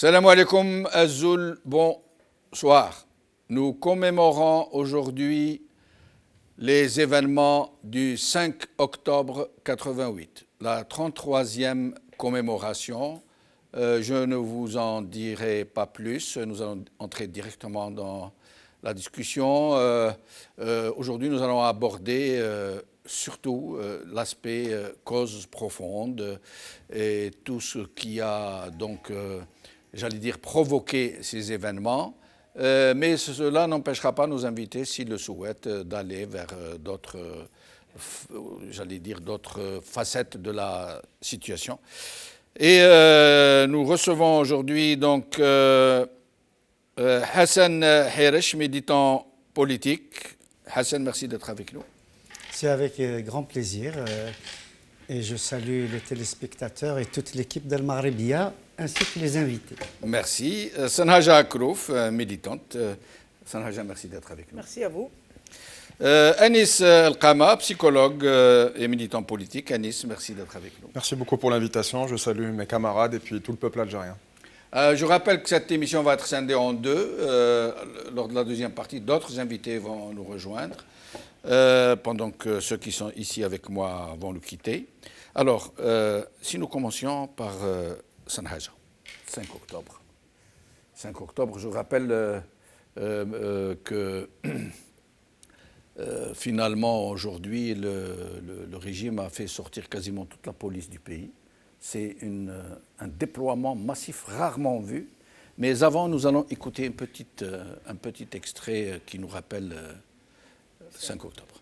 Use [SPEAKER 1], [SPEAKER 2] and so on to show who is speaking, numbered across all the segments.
[SPEAKER 1] Salam alaikum Azul, bonsoir. Nous commémorons aujourd'hui les événements du 5 octobre 88, la 33e commémoration. Je ne vous en dirai pas plus, nous allons entrer directement dans la discussion. Aujourd'hui, nous allons aborder surtout l'aspect cause profonde et tout ce qui a donc, j'allais dire, provoqué ces événements. Mais cela n'empêchera pas nos invités, s'ils le souhaitent, d'aller vers d'autres, j'allais dire, d'autres facettes de la situation. Et nous recevons aujourd'hui donc Hassan Herish, militant politique. Hassan, merci d'être avec nous.
[SPEAKER 2] C'est avec grand plaisir et je salue les téléspectateurs et toute l'équipe d'Al Maghribiya ainsi que les invités.
[SPEAKER 1] Merci. Sanhaja Akrouf, militante. Sanhaja, merci d'être avec nous.
[SPEAKER 3] Merci à vous.
[SPEAKER 1] Anis El-Qama, psychologue et militant politique. Anis, merci d'être avec nous.
[SPEAKER 4] Merci beaucoup pour l'invitation. Je salue mes camarades et puis tout le peuple algérien.
[SPEAKER 1] Je rappelle que cette émission va être scindée en deux. Lors de la deuxième partie, d'autres invités vont nous rejoindre pendant que ceux qui sont ici avec moi vont nous quitter. Alors, si nous commencions par Sanhaja, 5 octobre. 5 octobre, je rappelle que finalement, aujourd'hui, le régime a fait sortir quasiment toute la police du pays. C'est un déploiement massif rarement vu. Mais avant, nous allons écouter un petit extrait qui nous rappelle 5 octobre.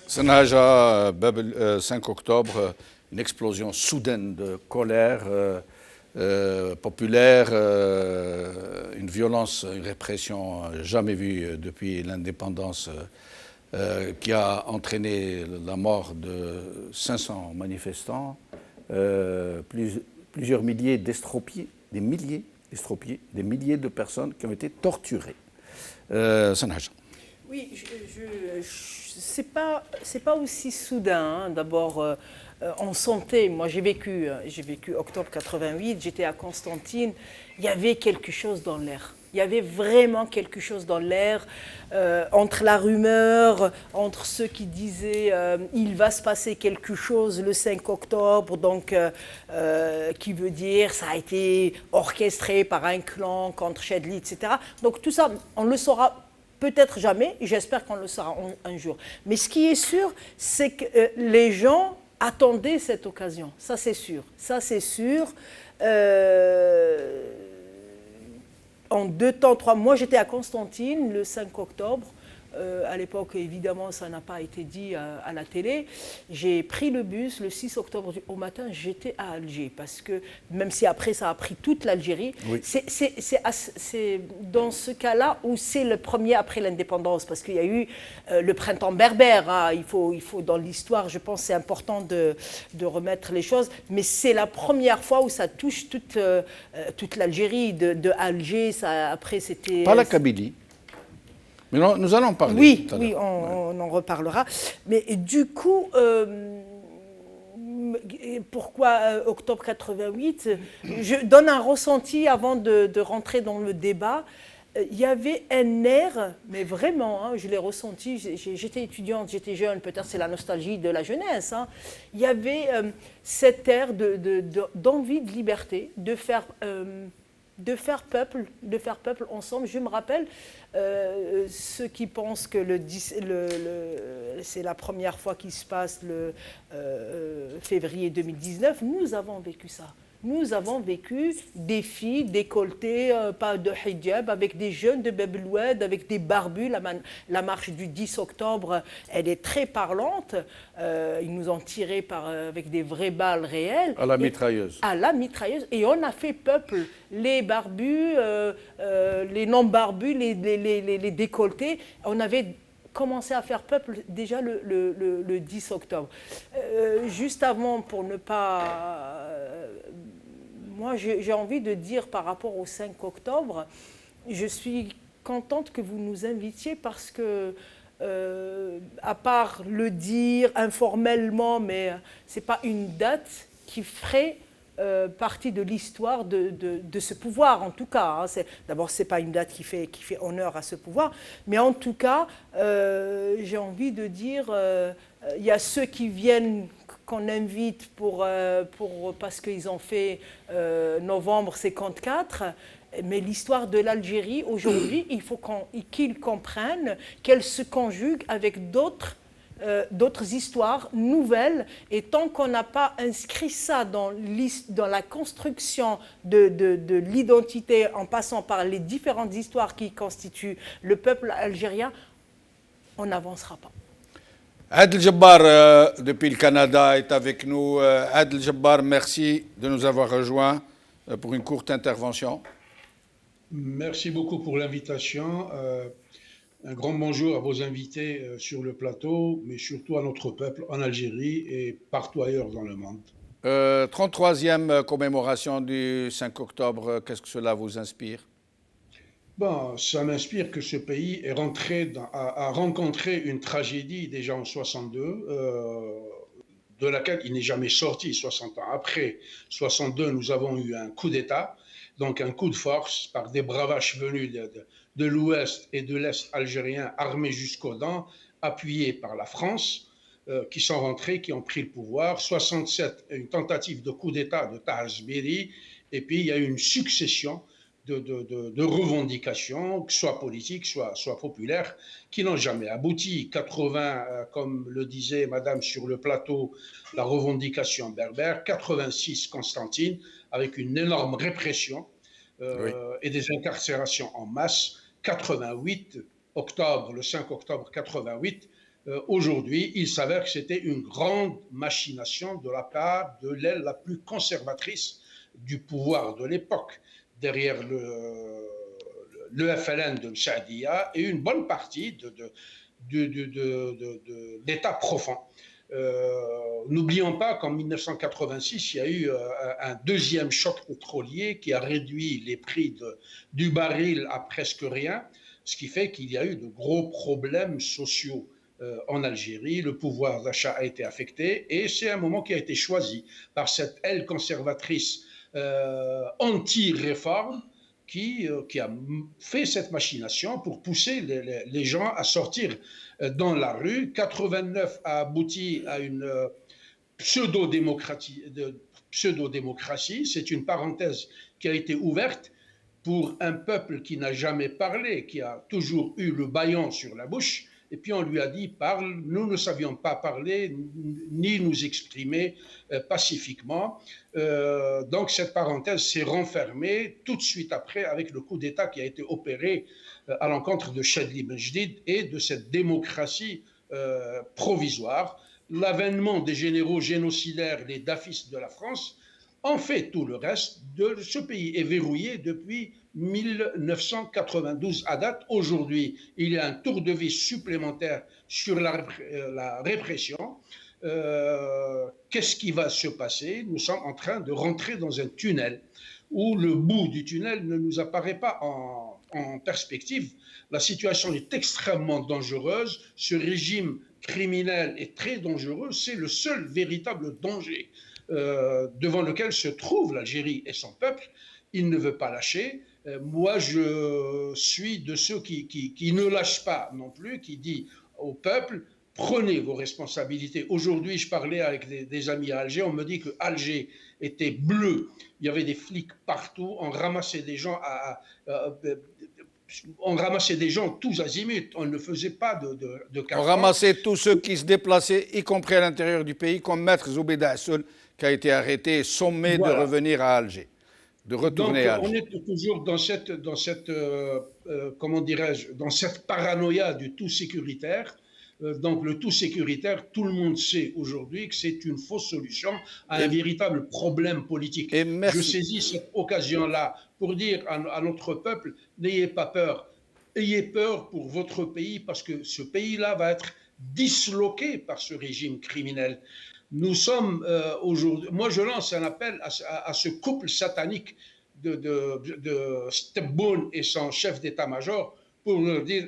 [SPEAKER 1] Sanhaja, 5 octobre, une explosion soudaine de colère populaire, une violence, une répression jamais vue depuis l'indépendance qui a entraîné la mort de 500 manifestants, plusieurs milliers d'estropiés, des milliers d'estropiés, des milliers de personnes qui ont été torturées. Sanhaja.
[SPEAKER 3] Oui, c'est pas aussi soudain. Hein. D'abord, on sentait, moi j'ai vécu octobre 88, j'étais à Constantine, il y avait quelque chose dans l'air. Il y avait vraiment quelque chose dans l'air, entre la rumeur, entre ceux qui disaient il va se passer quelque chose le 5 octobre, donc qui veut dire ça a été orchestré par un clan contre Chadli, etc. Donc tout ça, on le saura peut-être jamais, j'espère qu'on le saura un jour. Mais ce qui est sûr, c'est que les gens attendaient cette occasion, ça c'est sûr. Ça c'est sûr. En 2 temps, 3 mois, j'étais à Constantine le 5 octobre. À l'époque, évidemment, ça n'a pas été dit à la télé. J'ai pris le bus le 6 octobre au matin, j'étais à Alger. Parce que, même si après ça a pris toute l'Algérie, oui. C'est dans ce cas-là où c'est le premier après l'indépendance. Parce qu'il y a eu le printemps berbère. Hein. Il faut, dans l'histoire, je pense, c'est important de remettre les choses. Mais c'est la première fois où ça touche toute l'Algérie. De Alger, ça, après c'était...
[SPEAKER 1] Pas la Kabylie. Mais non, nous allons parler.
[SPEAKER 3] Oui, oui, on en reparlera. Mais du coup, pourquoi octobre 88 ? Je donne un ressenti avant de rentrer dans le débat. il y avait un air, mais vraiment, hein, je l'ai ressenti, j'étais étudiante, j'étais jeune, peut-être c'est la nostalgie de la jeunesse, hein. Il y avait cet air d'envie de liberté, de faire peuple ensemble. Je me rappelle ceux qui pensent que c'est la première fois qu'il se passe le février 2019, nous avons vécu ça. Nous avons vécu des filles décolletées, pas de hijab, avec des jeunes de Bab el-Oued, avec des barbus. La marche du 10 octobre, elle est très parlante. Ils nous ont tirés avec des vraies balles réelles.
[SPEAKER 1] À la mitrailleuse.
[SPEAKER 3] À la mitrailleuse. Et on a fait peuple. Les barbus, les non-barbus, les décolletés. On avait commencé à faire peuple déjà le 10 octobre. Juste avant, pour ne pas... moi, j'ai envie de dire par rapport au 5 octobre, je suis contente que vous nous invitiez parce que, à part le dire informellement, mais ce n'est pas une date qui ferait partie de l'histoire de ce pouvoir, en tout cas. Hein. D'abord, ce n'est pas une date qui fait honneur à ce pouvoir, mais en tout cas, j'ai envie de dire, il y a ceux qui viennent, qu'on invite parce qu'ils ont fait novembre 54, mais l'histoire de l'Algérie, aujourd'hui, il faut qu'ils comprennent qu'elle se conjugue avec d'autres histoires nouvelles, et tant qu'on n'a pas inscrit ça dans la construction de l'identité, en passant par les différentes histoires qui constituent le peuple algérien, on n'avancera pas.
[SPEAKER 1] Adel Jabbar, depuis le Canada, est avec nous. Adel Jabbar, merci de nous avoir rejoints pour une courte intervention.
[SPEAKER 5] Merci beaucoup pour l'invitation. Un grand bonjour à vos invités sur le plateau, mais surtout à notre peuple en Algérie et partout ailleurs dans le monde.
[SPEAKER 1] 33e commémoration du 5 octobre, qu'est-ce que cela vous inspire?
[SPEAKER 5] Bon, ça m'inspire que ce pays a rencontré une tragédie déjà en 62, de laquelle il n'est jamais sorti 60 ans après. 62, nous avons eu un coup d'État, donc un coup de force par des bravaches venus de l'ouest et de l'est algérien, armés jusqu'aux dents, appuyés par la France, qui sont rentrés, qui ont pris le pouvoir. 67, une tentative de coup d'État de Taha Zbiri, et puis il y a eu une succession de revendications, soit politiques, soit populaires, qui n'ont jamais abouti. 80, comme le disait Madame sur le plateau, la revendication berbère. 86, Constantine, avec une énorme répression oui. Et des incarcérations en masse. 88, le 5 octobre 88, aujourd'hui, il s'avère que c'était une grande machination de la part de l'aile la plus conservatrice du pouvoir de l'époque, derrière le FLN de Msadia et une bonne partie d'État profond. N'oublions pas qu'en 1986, il y a eu un deuxième choc pétrolier qui a réduit les prix du baril à presque rien, ce qui fait qu'il y a eu de gros problèmes sociaux en Algérie. Le pouvoir d'achat a été affecté et c'est un moment qui a été choisi par cette aile conservatrice anti-réforme qui a fait cette machination pour pousser les gens à sortir dans la rue. 89 a abouti à une pseudo-démocratie. C'est une parenthèse qui a été ouverte pour un peuple qui n'a jamais parlé, qui a toujours eu le bâillon sur la bouche. Et puis on lui a dit, parle, nous ne savions pas parler, ni nous exprimer pacifiquement. Donc cette parenthèse s'est renfermée tout de suite après avec le coup d'État qui a été opéré à l'encontre de Chadli Benjedid et de cette démocratie provisoire. L'avènement des généraux génocidaires, les dafistes de la France, en fait tout le reste. Ce pays est verrouillé depuis 1992 à date. Aujourd'hui, il y a un tour de vis supplémentaire sur la répression. Qu'est-ce qui va se passer? Nous sommes en train de rentrer dans un tunnel où le bout du tunnel ne nous apparaît pas en perspective. La situation est extrêmement dangereuse. Ce régime criminel est très dangereux. C'est le seul véritable danger devant lequel se trouve l'Algérie et son peuple. Il ne veut pas lâcher. Moi, je suis de ceux qui ne lâchent pas non plus, qui dit au peuple, prenez vos responsabilités. Aujourd'hui, je parlais avec des amis à Alger, on me dit que Alger était bleu, il y avait des flics partout, on ramassait des gens on ramassait des gens tous azimuts, on ne faisait pas de
[SPEAKER 1] On
[SPEAKER 5] cafard.
[SPEAKER 1] ramassait tous ceux qui se déplaçaient, y compris à l'intérieur du pays, comme Maître Zoubeda Hassoun, qui a été arrêté et sommé de revenir à Alger, de retourner à Alger.
[SPEAKER 5] Donc, on est toujours comment dirais-je, dans cette paranoïa du tout sécuritaire. Donc, le tout sécuritaire, tout le monde sait aujourd'hui que c'est une fausse solution à un véritable problème politique. Je saisis cette occasion-là pour dire à notre peuple, n'ayez pas peur. Ayez peur pour votre pays parce que ce pays-là va être disloqué par ce régime criminel. Nous sommes aujourd'hui, moi je lance un appel à ce couple satanique de Tebboune et son chef d'état-major pour leur dire,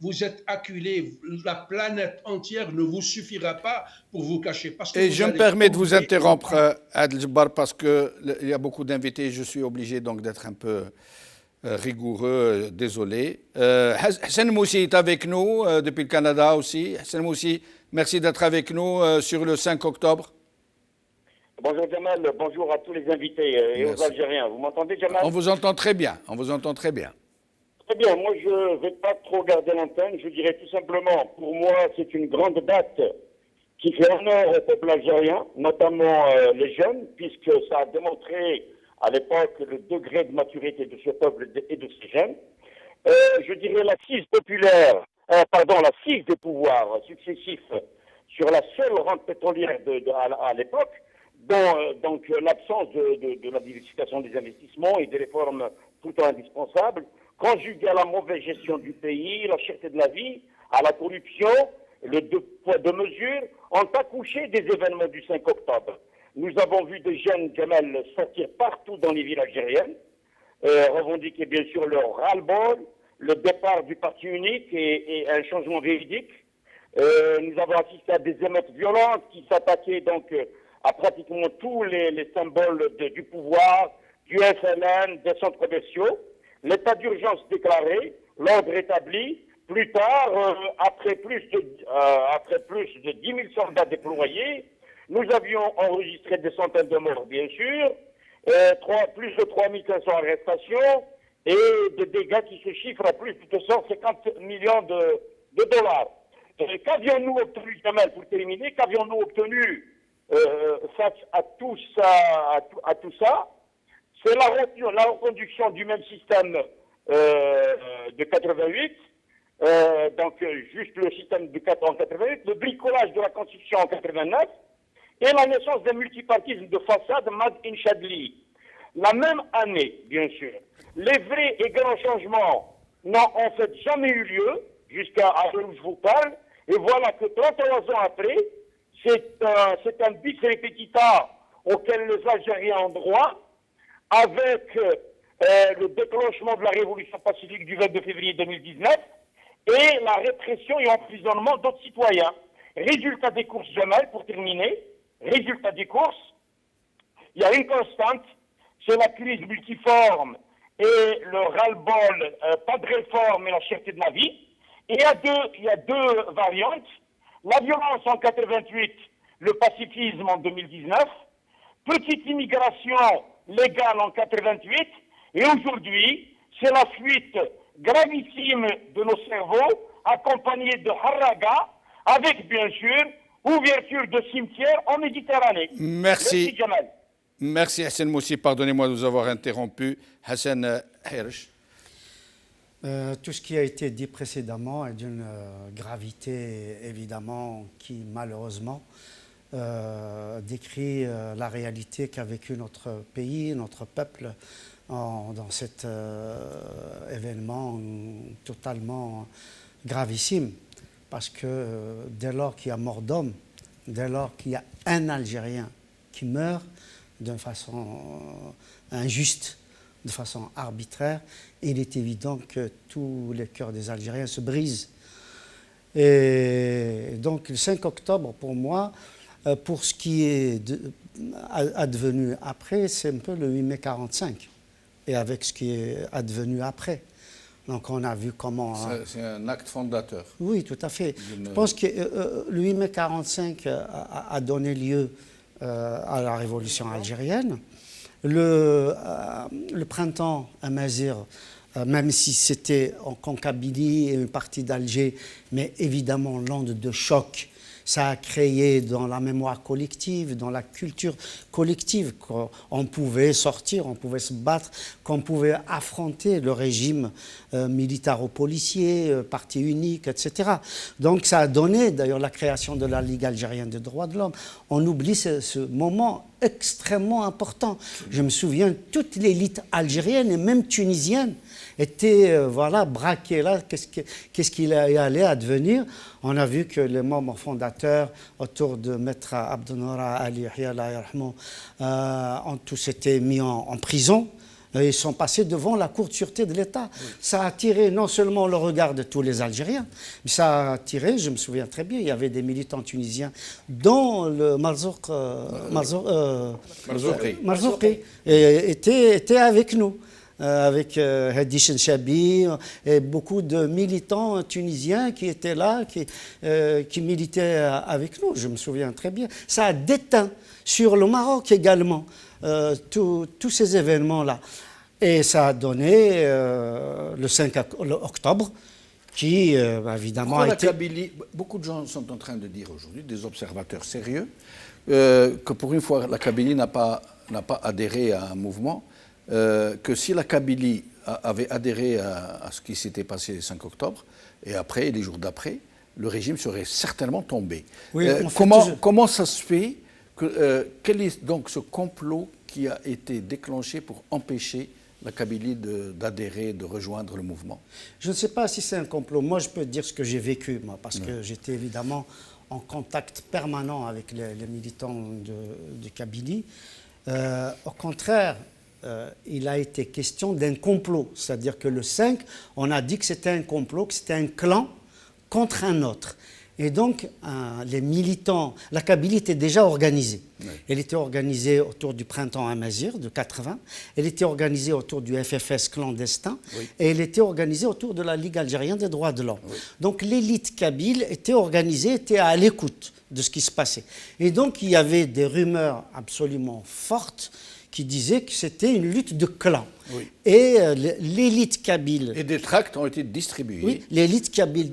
[SPEAKER 5] vous êtes acculés, la planète entière ne vous suffira pas pour vous cacher. Parce que
[SPEAKER 1] et je me permets de vous interrompre, Adel Jabbar, parce qu'il y a beaucoup d'invités, je suis obligé donc d'être un peu rigoureux, désolé. Hassan Moussi est avec nous depuis le Canada aussi. Hassan Moussi, merci d'être avec nous sur le 5 octobre.
[SPEAKER 6] Bonjour Jamal, bonjour à tous les invités et aux Algériens. Vous m'entendez Jamal?
[SPEAKER 1] On vous entend très bien, on vous entend très bien.
[SPEAKER 6] Très bien, moi je ne vais pas trop garder l'antenne, je dirais tout simplement, pour moi c'est une grande date qui fait honneur au peuple algérien, notamment les jeunes, puisque ça a démontré à l'époque le degré de maturité de ce peuple et de ces jeunes. Je dirais l'assise populaire, l'assise des pouvoirs successifs sur la seule rente pétrolière à l'époque, donc l'absence de la diversification des investissements et des réformes pourtant indispensables, conjuguée à la mauvaise gestion du pays, la cherté de la vie, à la corruption, le deux poids deux mesures, ont accouché des événements du 5 octobre. Nous avons vu des jeunes Jamal sortir partout dans les villes algériennes, revendiquer bien sûr leur ras-le-bol, le départ du parti unique et un changement véridique. Nous avons assisté à des émeutes violentes qui s'attaquaient donc à pratiquement tous les symboles du pouvoir, du FLN, des centres commerciaux. L'état d'urgence déclaré, l'ordre établi. Plus tard, après plus de 10 000 soldats déployés, nous avions enregistré des centaines de morts, bien sûr, plus de 3 500 arrestations et des dégâts qui se chiffrent à plus de 250 millions de dollars. Qu'avions-nous obtenu, Jamal, pour terminer, qu'avions-nous obtenu face à tout ça? C'est la reconduction du même système de 88, donc juste le système en 88, le bricolage de la Constitution en 89 et la naissance d'un multipartisme de façade Mad in Chadli. La même année, bien sûr. Les vrais et grands changements n'ont en fait jamais eu lieu jusqu'à l'heure où je vous parle. Et voilà que 31 ans après, c'est un bis repetita auquel les Algériens ont droit, avec le déclenchement de la révolution pacifique du 22 février 2019 et la répression et emprisonnement d'autres citoyens. Résultat des courses, Jamal, pour terminer, résultat des courses, il y a une constante, c'est la crise multiforme et le ras-le-bol, pas de réforme et la cherté de la vie. Et il y a deux variantes, la violence en 88, le pacifisme en 2019, petite immigration légale en 88, et aujourd'hui, c'est la fuite gravissime de nos cerveaux, accompagnée de haraga, avec bien sûr ouverture de cimetières en Méditerranée.
[SPEAKER 1] Merci Jamal. Merci Hassan Moussi, pardonnez-moi de vous avoir interrompu. Hassan Hirsch.
[SPEAKER 2] Tout ce qui a été dit précédemment est d'une gravité évidemment qui malheureusement décrit la réalité qu'a vécu notre pays, notre peuple dans cet événement totalement gravissime. Parce que dès lors qu'il y a mort d'homme, dès lors qu'il y a un Algérien qui meurt d'une façon injuste, de façon arbitraire, il est évident que tous les cœurs des Algériens se brisent. Et donc le 5 octobre, pour moi, pour ce qui est advenu après, c'est un peu le 8 mai 45. et avec ce qui est advenu après. Donc on a vu comment...
[SPEAKER 1] C'est un acte fondateur.
[SPEAKER 2] Oui, tout à fait. Je pense que le 8 mai 1945 a donné lieu à la révolution algérienne. Le printemps amazigh, même si c'était en Kabylie et une partie d'Alger, mais évidemment l'onde de choc, ça a créé dans la mémoire collective, dans la culture collective, qu'on pouvait sortir, on pouvait se battre, qu'on pouvait affronter le régime militaro-policier, parti unique, etc. Donc ça a donné d'ailleurs la création de la Ligue algérienne des droits de l'homme. On oublie ce moment extrêmement important. Je me souviens, toute l'élite algérienne et même tunisienne était braquée là. Qu'est-ce qu'il allait advenir? On a vu que les membres fondateurs autour de Maître Abdelnoura Ali Yahya, ont tous été mis en prison. Ils sont passés devant la Cour de sûreté de l'État. Oui. Ça a attiré non seulement le regard de tous les Algériens, mais ça a attiré, je me souviens très bien, il y avait des militants tunisiens, dont le Marzoukri était avec nous. Avec Hadi Chenchabi et beaucoup de militants tunisiens qui étaient là, qui militaient avec nous, je me souviens très bien. Ça a déteint sur le Maroc également tous ces événements-là. Et ça a donné le 5 octobre, qui évidemment a été...
[SPEAKER 1] Kabylie, beaucoup de gens sont en train de dire aujourd'hui, des observateurs sérieux, que pour une fois la Kabylie n'a pas adhéré à un mouvement, que si la Kabylie avait adhéré à ce qui s'était passé le 5 octobre, et après, les jours d'après, le régime serait certainement tombé. Oui, comment ça se fait quel est donc ce complot qui a été déclenché pour empêcher la Kabylie d'adhérer, de rejoindre le mouvement?
[SPEAKER 2] Je ne sais pas si c'est un complot. Moi, je peux dire ce que j'ai vécu, moi, parce que j'étais évidemment en contact permanent avec les militants de Kabylie. Au contraire, il a été question d'un complot. C'est-à-dire que le 5, on a dit que c'était un complot, que c'était un clan contre un autre. Et donc, les militants, la Kabylie était déjà organisée. Oui. Elle était organisée autour du printemps amazigh de 80, elle était organisée autour du FFS clandestin, oui. Et elle était organisée autour de la Ligue algérienne des droits de l'homme. Oui. Donc l'élite kabyle était organisée, était à l'écoute de ce qui se passait. Et donc, il y avait des rumeurs absolument fortes qui disaient que c'était une lutte de clans. Oui. Et l'élite kabyle...
[SPEAKER 1] Et des tracts ont été distribués.
[SPEAKER 2] Oui, l'élite kabyle...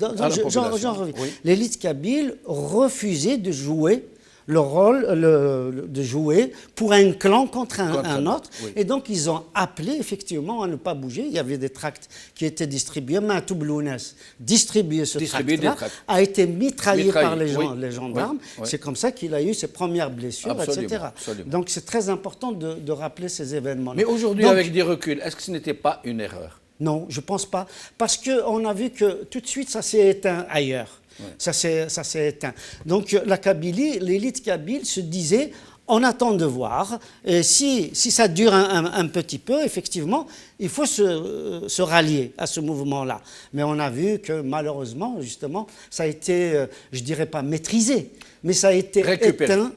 [SPEAKER 2] J'en reviens. Oui. L'élite kabyle refusait de jouer le rôle de jouer pour un clan contre un autre. Oui. Et donc, ils ont appelé, effectivement, à ne pas bouger. Il y avait des tracts qui étaient distribués. Matou Blounès distribuait ce tract-là, a été mitraillé par les gendarmes. Oui. C'est comme ça qu'il a eu ses premières blessures, absolument, etc. Absolument. Donc, c'est très important de rappeler ces événements-là.
[SPEAKER 1] Mais aujourd'hui, avec des reculs, est-ce que ce n'était pas une erreur?
[SPEAKER 2] Non, je ne pense pas. Parce qu'on a vu que tout de suite, ça s'est éteint ailleurs. Oui. Ça s'est éteint. Donc la Kabylie, l'élite kabyle se disait, on attend de voir, et si ça dure un petit peu, effectivement, il faut se rallier à ce mouvement-là. Mais on a vu que malheureusement, justement, ça a été, je ne dirais pas maîtrisé, mais ça a été éteint,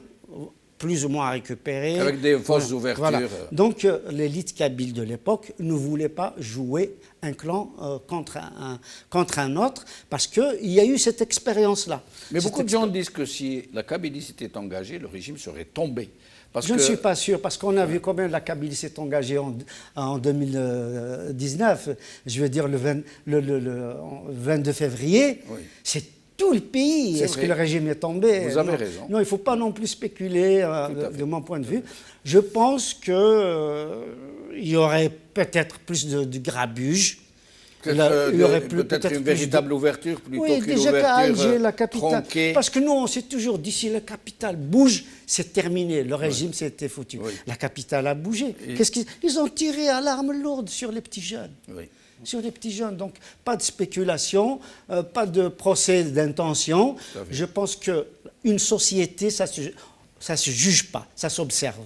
[SPEAKER 2] plus ou moins récupéré.
[SPEAKER 1] Avec des fausses ouvertures.
[SPEAKER 2] Voilà. Donc l'élite kabyle de l'époque ne voulait pas jouer un clan contre un autre, parce qu'il y a eu cette expérience-là.
[SPEAKER 1] Mais beaucoup de gens disent que si la Kabylie s'était engagée, le régime serait tombé.
[SPEAKER 2] Je ne suis pas sûr, parce qu'on a vu combien la Kabylie s'est engagée en 2019. Je veux dire, le 22 février, oui. C'est tout le pays. Est-ce que le régime est tombé?
[SPEAKER 1] Vous avez raison.
[SPEAKER 2] Non, il ne faut pas non plus spéculer de mon point de vue. Je pense qu'il y aurait peut-être plus de grabuge.
[SPEAKER 1] Il y aurait peut-être une véritable ouverture plutôt qu'une ouverture
[SPEAKER 2] qu'à Alger, la capitale.
[SPEAKER 1] Tronquée.
[SPEAKER 2] Parce que nous, on s'est toujours dit, si la capitale bouge, c'est terminé. Le régime s'était foutu. Oui. La capitale a bougé. Ils ont tiré à l'arme lourde sur les petits jeunes. Oui. Sur les petits jeunes. Donc, pas de spéculation, pas de procès d'intention. Je pense qu'une société, ça ça ne se juge pas, ça s'observe.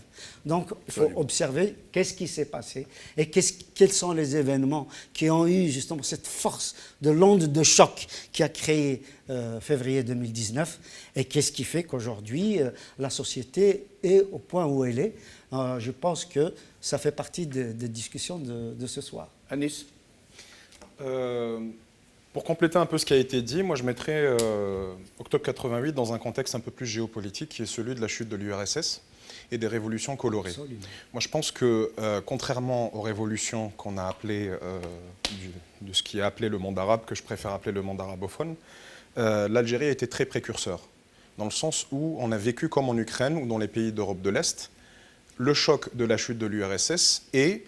[SPEAKER 2] Donc, il faut observer qu'est-ce qui s'est passé et quels sont les événements qui ont eu justement cette force de l'onde de choc qui a créé février 2019 et qu'est-ce qui fait qu'aujourd'hui, la société est au point où elle est. Je pense que ça fait partie des discussions de ce soir.
[SPEAKER 1] Anis?
[SPEAKER 4] Pour compléter un peu ce qui a été dit, moi je mettrais octobre 88 dans un contexte un peu plus géopolitique qui est celui de la chute de l'URSS et des révolutions colorées.
[SPEAKER 2] Absolument.
[SPEAKER 4] Moi je pense que contrairement aux révolutions qu'on a appelées, de ce qui est appelé le monde arabe, que je préfère appeler le monde arabophone, l'Algérie a été très précurseur, dans le sens où on a vécu comme en Ukraine ou dans les pays d'Europe de l'Est, le choc de la chute de l'URSS et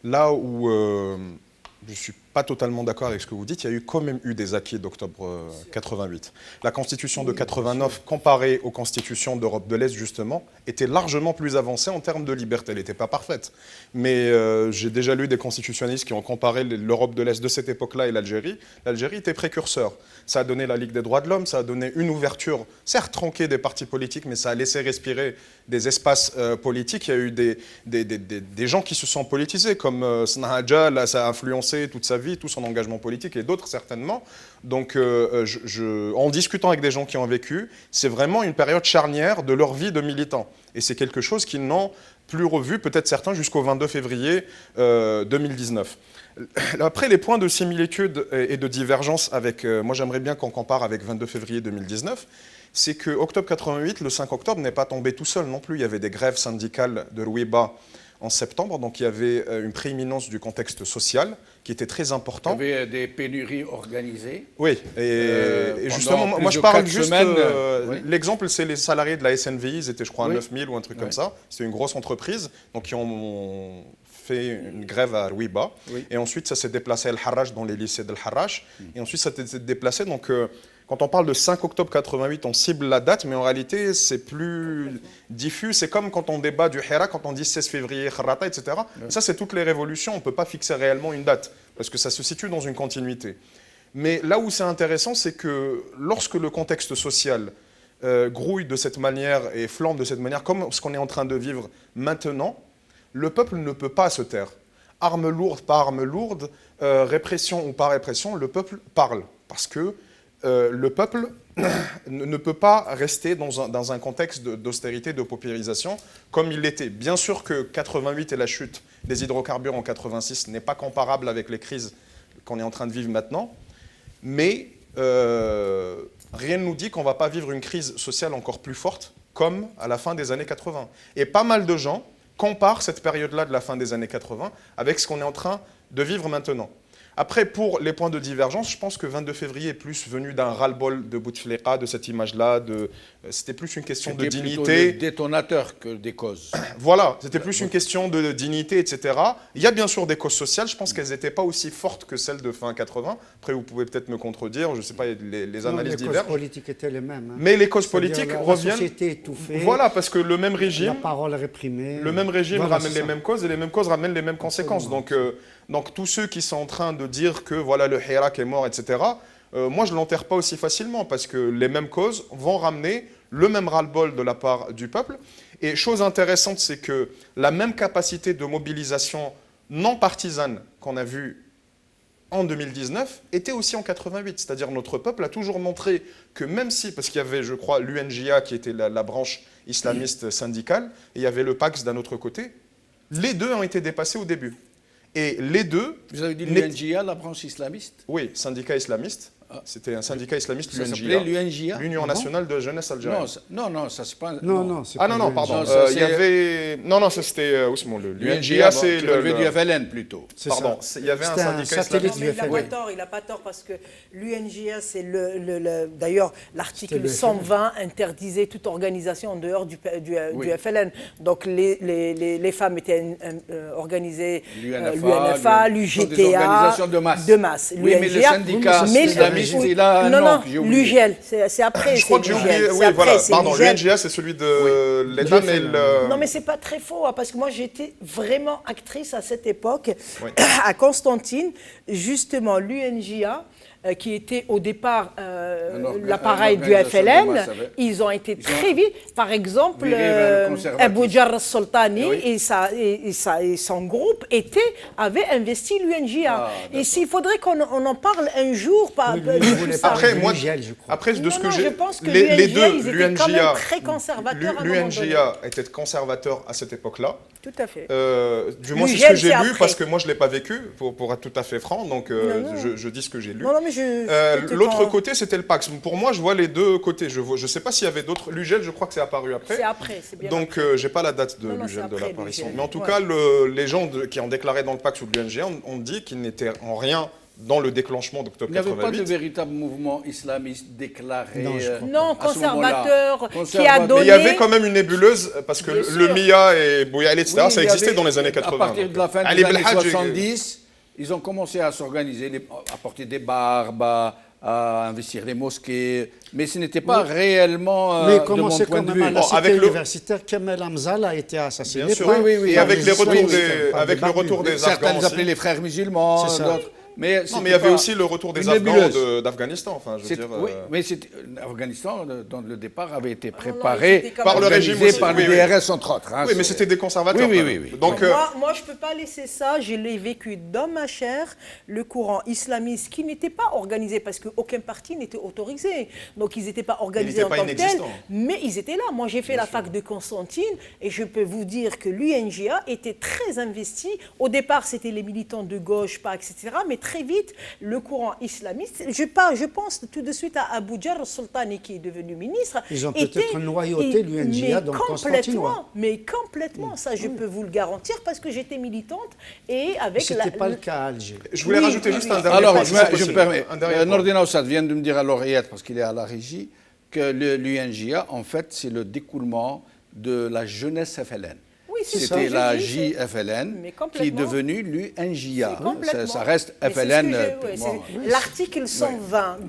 [SPEAKER 4] là où je ne suis pas totalement d'accord avec ce que vous dites, il y a quand même eu des acquis d'octobre 88. La constitution de 89, comparée aux constitutions d'Europe de l'Est, justement, était largement plus avancée en termes de liberté. Elle n'était pas parfaite. Mais j'ai déjà lu des constitutionnalistes qui ont comparé l'Europe de l'Est de cette époque-là et l'Algérie. L'Algérie était précurseur. Ça a donné la Ligue des droits de l'homme, ça a donné une ouverture, certes tronquée des partis politiques, mais ça a laissé respirer des espaces politiques. Il y a eu des gens qui se sont politisés, comme Snahaja, là, ça a influencé toute sa vie, tout son engagement politique, et d'autres certainement. Donc en discutant avec des gens qui ont vécu, c'est vraiment une période charnière de leur vie de militants. Et c'est quelque chose qu'ils n'ont plus revu, peut-être certains, jusqu'au 22 février 2019. Après, les points de similitude et de divergence avec, moi j'aimerais bien qu'on compare avec 22 février 2019, c'est que octobre 88, le 5 octobre, n'est pas tombé tout seul non plus. Il y avait des grèves syndicales de Rouiba en septembre, donc il y avait une prééminence du contexte social qui était très important.
[SPEAKER 1] Il y avait des pénuries organisées.
[SPEAKER 4] Oui, et justement, moi je parle juste, oui. L'exemple c'est les salariés de la SNVI, ils étaient je crois à 9000 ou un truc comme ça, c'était une grosse entreprise, donc qui ont fait une grève à Rouiba, et ensuite ça s'est déplacé à El Harrach dans les lycées d'El Harrach, et ensuite ça s'est déplacé, donc quand on parle de 5 octobre 88, on cible la date, mais en réalité, c'est plus diffus. C'est comme quand on débat du Hira, quand on dit 16 février, Kharata, etc. Ouais. Ça, c'est toutes les révolutions. On ne peut pas fixer réellement une date, parce que ça se situe dans une continuité. Mais là où c'est intéressant, c'est que lorsque le contexte social grouille de cette manière et flambe de cette manière, comme ce qu'on est en train de vivre maintenant, le peuple ne peut pas se taire. Arme lourde par arme lourde, répression ou par répression, le peuple parle. Parce que le peuple ne peut pas rester dans un contexte d'austérité, de paupérisation, comme il l'était. Bien sûr que 88 et la chute des hydrocarbures en 86 n'est pas comparable avec les crises qu'on est en train de vivre maintenant, mais rien ne nous dit qu'on ne va pas vivre une crise sociale encore plus forte, comme à la fin des années 80. Et pas mal de gens comparent cette période-là de la fin des années 80 avec ce qu'on est en train de vivre maintenant. Après, pour les points de divergence, je pense que 22 février est plus venu d'un ras-le-bol de Bouteflika, de cette image-là. C'était plus une question de dignité.
[SPEAKER 1] C'était plutôt des détonateurs que des causes.
[SPEAKER 4] Voilà, c'était plus une question de dignité, etc. Il y a bien sûr des causes sociales. Je pense qu'elles n'étaient pas aussi fortes que celles de fin 80. Après, vous pouvez peut-être me contredire. Je ne sais pas, les analyses divergent. Les causes
[SPEAKER 2] politiques étaient les mêmes. Hein.
[SPEAKER 4] Mais les causes politiques reviennent. La
[SPEAKER 2] société étouffée.
[SPEAKER 4] Voilà, parce que le même régime.
[SPEAKER 2] La parole réprimée.
[SPEAKER 4] Le même régime
[SPEAKER 2] voilà,
[SPEAKER 4] ramène les mêmes causes et les mêmes causes ramènent les mêmes conséquences. Donc tous ceux qui sont en train de dire que voilà, le Hirak est mort, etc., moi je ne l'enterre pas aussi facilement parce que les mêmes causes vont ramener le même ras-le-bol de la part du peuple. Et chose intéressante, c'est que la même capacité de mobilisation non partisane qu'on a vue en 2019 était aussi en 88. C'est-à-dire notre peuple a toujours montré que même si, parce qu'il y avait, je crois, l'UNJA qui était la branche islamiste syndicale, et il y avait le PAX d'un autre côté, les deux ont été dépassés au début. Et les deux...
[SPEAKER 1] Vous avez dit l'UNJA, la branche islamiste?
[SPEAKER 4] Oui, syndicat islamiste. C'était un syndicat islamiste,
[SPEAKER 1] l'UNJA. Ça s'appelait l'UNJA?
[SPEAKER 4] L'Union nationale de jeunesse algérienne.
[SPEAKER 1] Non, ça c'est pas...
[SPEAKER 2] Non, c'est
[SPEAKER 4] pas... Ah non, pardon. Il y avait... Non, ça c'était...
[SPEAKER 1] L'UNJA, c'est le du FLN plutôt.
[SPEAKER 4] Pardon, il y avait un syndicat islamiste.
[SPEAKER 3] Il n'a pas tort parce que l'UNJA, c'est d'ailleurs, l'article 120 interdisait toute organisation en dehors du FLN. Donc les femmes étaient organisées, l'UNFA, l'UGTA...
[SPEAKER 1] des organisations de masse. Oui, mais le syndicat islamiste...
[SPEAKER 3] Non, l'UGL, c'est après.
[SPEAKER 4] Je crois que j'ai oublié. Oui, voilà, pardon, l'UNJA, c'est celui de l'État, mais
[SPEAKER 3] Non, mais c'est pas très faux, parce que moi, j'étais vraiment actrice à cette époque, à Constantine. Justement, l'UNJA qui était au départ l'appareil du FLN, ils ont été très vite. Par exemple, Abou Jarr Soltani et son groupe avaient investi l'UNJA. Et s'il faudrait qu'on en parle un jour,
[SPEAKER 4] après, de ce que j'ai,
[SPEAKER 3] je pense que
[SPEAKER 4] les deux,
[SPEAKER 3] l'UNJA très conservateur.
[SPEAKER 4] L'UNJA était conservateur à cette époque-là.
[SPEAKER 3] Tout à fait.
[SPEAKER 4] Du moins, c'est ce que j'ai lu, parce que moi, je ne l'ai pas vécu, pour être tout à fait franc, donc je dis ce que j'ai lu. L'autre côté, c'était le Pax. Pour moi, je vois les deux côtés. Je ne sais pas s'il y avait d'autres. L'UGEL, je crois que c'est apparu après.
[SPEAKER 3] C'est après, c'est bien.
[SPEAKER 4] Donc, je n'ai pas la date de l'UGEL, de l'apparition. Mais en tout cas, les gens qui ont déclaré dans le Pax ou de l'UNJA ont dit qu'ils n'étaient en rien dans le déclenchement d'octobre 88.
[SPEAKER 1] Il n'y avait pas de véritable mouvement islamiste déclaré.
[SPEAKER 3] Non, conservateur, qui a donné...
[SPEAKER 4] Mais il y avait quand même une nébuleuse, parce que le MIA et Bouyal, etc., ça existait dans les années 80.
[SPEAKER 1] À partir de la fin des années 70, ils ont commencé à s'organiser, à porter des barbes, à investir les mosquées, mais ce n'était pas réellement
[SPEAKER 2] mais
[SPEAKER 1] de mon point de vue.
[SPEAKER 2] À la cité universitaire, Kamel Hamzal a été assassiné.
[SPEAKER 4] Bien sûr, oui. Et avec le retour des Afghans
[SPEAKER 1] certains appelaient les frères musulmans, d'autres. Mais
[SPEAKER 4] il y avait aussi le retour des Afghans d'Afghanistan. Enfin,
[SPEAKER 1] oui, mais l'Afghanistan, dans le départ, avait été préparé
[SPEAKER 4] par le régime,
[SPEAKER 1] par le DRS, entre autres.
[SPEAKER 4] Oui, mais c'était des conservateurs.
[SPEAKER 1] Oui.
[SPEAKER 3] Donc, moi, je ne peux pas laisser ça. Je l'ai vécu dans ma chair, le courant islamiste qui n'était pas organisé, parce qu'aucun parti n'était autorisé. Donc, ils n'étaient pas organisés en tant que tels, mais ils étaient là. Moi, j'ai fait la fac de Constantine, et je peux vous dire que l'UNJA était très investie. Au départ, c'était les militants de gauche, etc., mais très vite, le courant islamiste, je pense tout de suite à Abou Jarr Soltani, qui est devenu ministre.
[SPEAKER 2] Ils ont peut-être noyauté l'UNJA dans Constantinois.
[SPEAKER 3] Mais complètement, ça je peux vous le garantir, parce que j'étais militante et avec
[SPEAKER 2] c'était pas le cas à Alger.
[SPEAKER 4] Je voulais rajouter juste un dernier
[SPEAKER 1] point. Alors, je me permets, Nordin Aoussad vient de me dire à l'oreillette, parce qu'il est à la régie, que l'UNJA, en fait, c'est le découlement de la jeunesse FLN. C'était la JFLN qui est devenue l'UNJA. Ça reste FLN.
[SPEAKER 3] L'article 120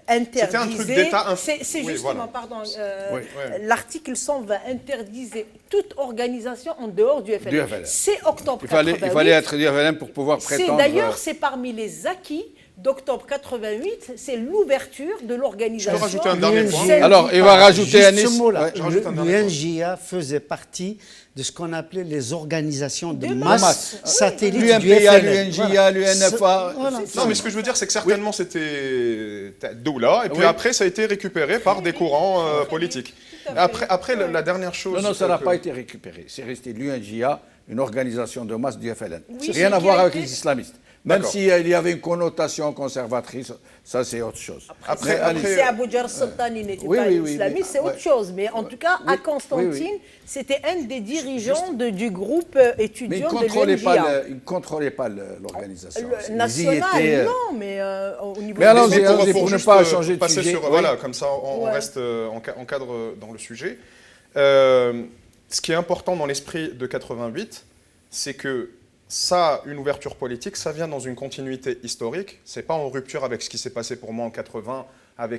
[SPEAKER 3] interdisait...
[SPEAKER 4] C'était un truc d'État...
[SPEAKER 3] C'est justement, pardon, l'article 120 interdisait toute organisation en dehors du FLN. C'est octobre 88.
[SPEAKER 1] Il fallait être du FLN pour pouvoir prétendre...
[SPEAKER 3] D'ailleurs, c'est parmi les acquis d'octobre 88, c'est l'ouverture de l'organisation.
[SPEAKER 4] Je peux rajouter un dernier point.
[SPEAKER 1] Alors, il va rajouter
[SPEAKER 2] un mot-là. L'UNJA faisait partie de ce qu'on appelait les organisations de masse satellites du
[SPEAKER 1] FLN. L'UNJA, l'UNFA.
[SPEAKER 4] Non, mais ce que je veux dire, c'est que certainement c'était Doula, et puis après, ça a été récupéré par des courants politiques. Après, la dernière chose...
[SPEAKER 1] Non, ça n'a pas été récupéré. C'est resté l'UNJA, une organisation de masse du FLN. Rien à voir avec les islamistes. Même s'il y avait une connotation conservatrice, ça c'est autre chose.
[SPEAKER 3] Après si Abou Jarr Soltani n'était pas islamiste, c'est autre chose. Mais en tout cas, à Constantine, c'était un des dirigeants du groupe étudiant de l'UNJA.
[SPEAKER 1] Il ne contrôlait pas l'organisation.
[SPEAKER 3] Nationale, non, mais au niveau...
[SPEAKER 1] Mais allons-y, pour ne pas changer de sujet.
[SPEAKER 4] Voilà, comme ça on reste en cadre dans le sujet. Ce qui est important dans l'esprit de 88, c'est que ça, une ouverture politique, ça vient dans une continuité historique. Ce n'est pas en rupture avec ce qui s'est passé pour moi en 80,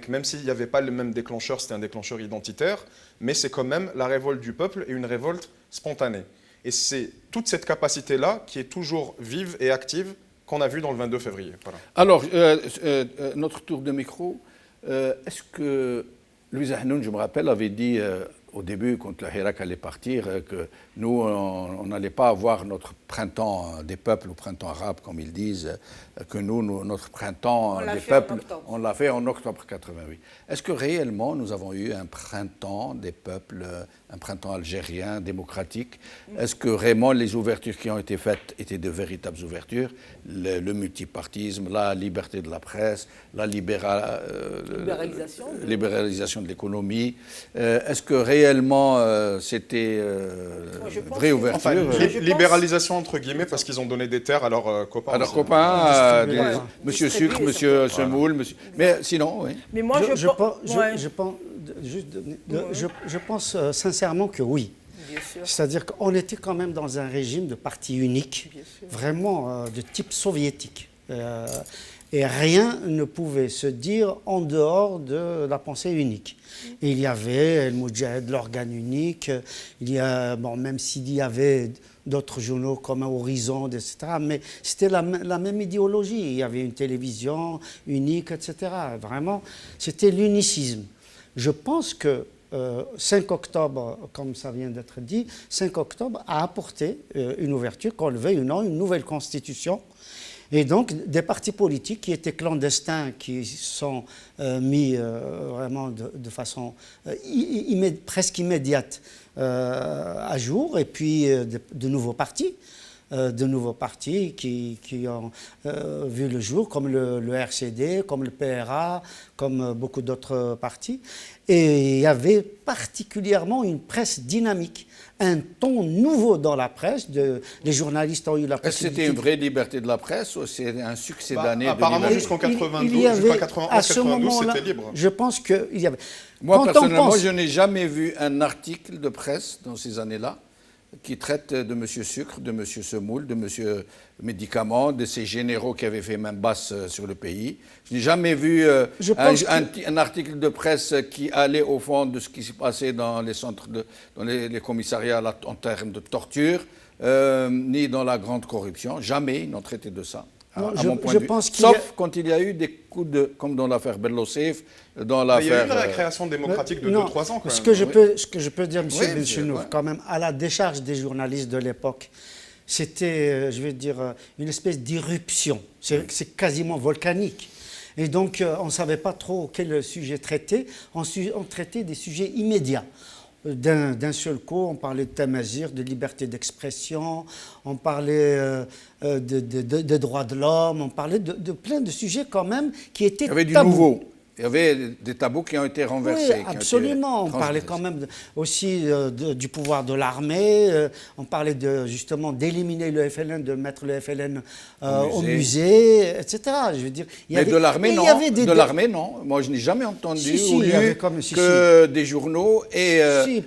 [SPEAKER 4] même s'il n'y avait pas le même déclencheur, c'était un déclencheur identitaire, mais c'est quand même la révolte du peuple et une révolte spontanée. Et c'est toute cette capacité-là qui est toujours vive et active qu'on a vue dans le 22 février. Voilà.
[SPEAKER 1] Alors, notre tour de micro, est-ce que Louise Hanoun, je me rappelle, avait dit... au début, quand le Hirak allait partir, que nous, on n'allait pas avoir notre printemps des peuples, ou printemps arabe, comme ils disent, que notre printemps des peuples, on l'a fait en octobre 88. Est-ce que réellement, nous avons eu un printemps des peuples, un printemps algérien, démocratique? Est-ce que vraiment les ouvertures qui ont été faites étaient de véritables ouvertures? Le multipartisme, la liberté de la presse, la libéralisation de l'économie. Est-ce que réellement c'était vraie ouverture?
[SPEAKER 4] Enfin, libéralisation entre guillemets, parce qu'ils ont donné des terres à leurs copains.
[SPEAKER 1] À leurs copains, Monsieur Sucre, Monsieur Semoule, mais sinon, oui.
[SPEAKER 3] Mais moi,
[SPEAKER 2] je pense sincèrement que oui. C'est-à-dire qu'on était quand même dans un régime de parti unique, vraiment de type soviétique. Et rien ne pouvait se dire en dehors de la pensée unique. Et il y avait El Moudjahid, l'organe unique, il y a, bon, même s'il y avait d'autres journaux comme Horizon, etc., mais c'était la même idéologie. Il y avait une télévision unique, etc. Vraiment, c'était l'unicisme. Je pense que 5 octobre, comme ça vient d'être dit, 5 octobre a apporté une ouverture, qu'on le veuille ou non, une nouvelle constitution. Et donc, des partis politiques qui étaient clandestins, qui sont mis vraiment de façon presque immédiate à jour, et puis de nouveaux partis. Qui ont vu le jour, comme le RCD, comme le PRA, comme beaucoup d'autres partis. Et il y avait particulièrement une presse dynamique, un ton nouveau dans la presse. Les journalistes ont eu la possibilité...
[SPEAKER 1] Est-ce que c'était une vraie liberté de la presse ou c'est un succès d'année
[SPEAKER 4] apparemment, jusqu'en 92, jusqu'en 91-92, c'était libre.
[SPEAKER 2] Je pense qu'il y avait...
[SPEAKER 1] Moi, personnellement, je n'ai jamais vu un article de presse dans ces années-là qui traite de M. Sucre, de M. Semoule, de M. Médicament, de ces généraux qui avaient fait main basse sur le pays. Je n'ai jamais vu un article de presse qui allait au fond de ce qui se passait dans les centres, dans les commissariats en termes de torture, ni dans la grande corruption. Jamais ils n'ont traité de ça.
[SPEAKER 2] Non,
[SPEAKER 1] à mon point de vue. Sauf quand il y a eu des coups de... comme dans l'affaire Bellosseif, dans l'affaire...
[SPEAKER 4] Il y a eu une récréation démocratique de 2-3 ans, quand même.
[SPEAKER 2] Ce que je peux dire, M. Benchenour, quand même, à la décharge des journalistes de l'époque, c'était, je vais dire, une espèce d'irruption. C'est quasiment volcanique. Et donc, on ne savait pas trop quel sujet traiter. On traitait des sujets immédiats. D'un seul coup, on parlait de Tamazir, de liberté d'expression, on parlait de droits de l'homme, on parlait de plein de sujets quand même qui étaient tabous.
[SPEAKER 1] Il y avait du nouveau. Il y avait des tabous qui ont été renversés.
[SPEAKER 2] Oui, absolument. On parlait quand même aussi du pouvoir de l'armée. On parlait justement d'éliminer le FLN, de mettre le FLN au musée, etc. Je veux dire,
[SPEAKER 1] mais de l'armée, non. De l'armée, non. Moi, je n'ai jamais entendu ou lu que des journaux aient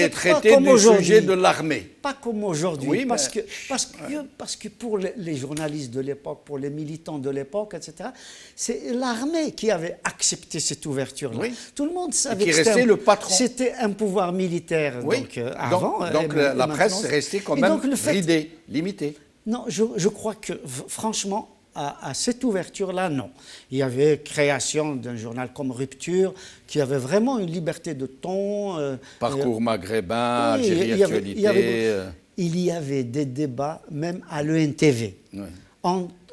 [SPEAKER 1] traité du sujet de l'armée.
[SPEAKER 2] Pas comme aujourd'hui, oui, parce que pour les journalistes de l'époque, pour les militants de l'époque, etc., c'est l'armée qui avait accepté cette ouverture-là. Oui. Tout le monde savait que c'était un pouvoir militaire.
[SPEAKER 1] Oui.
[SPEAKER 2] Donc, avant,
[SPEAKER 1] donc la presse restait quand même ridée, limitée.
[SPEAKER 2] Non, je crois que, franchement, à cette ouverture-là, non. Il y avait création d'un journal comme Rupture, qui avait vraiment une liberté de ton.
[SPEAKER 1] Parcours maghrébin, Algérie Actualité.
[SPEAKER 2] Il y avait des débats, même à l'ENTV,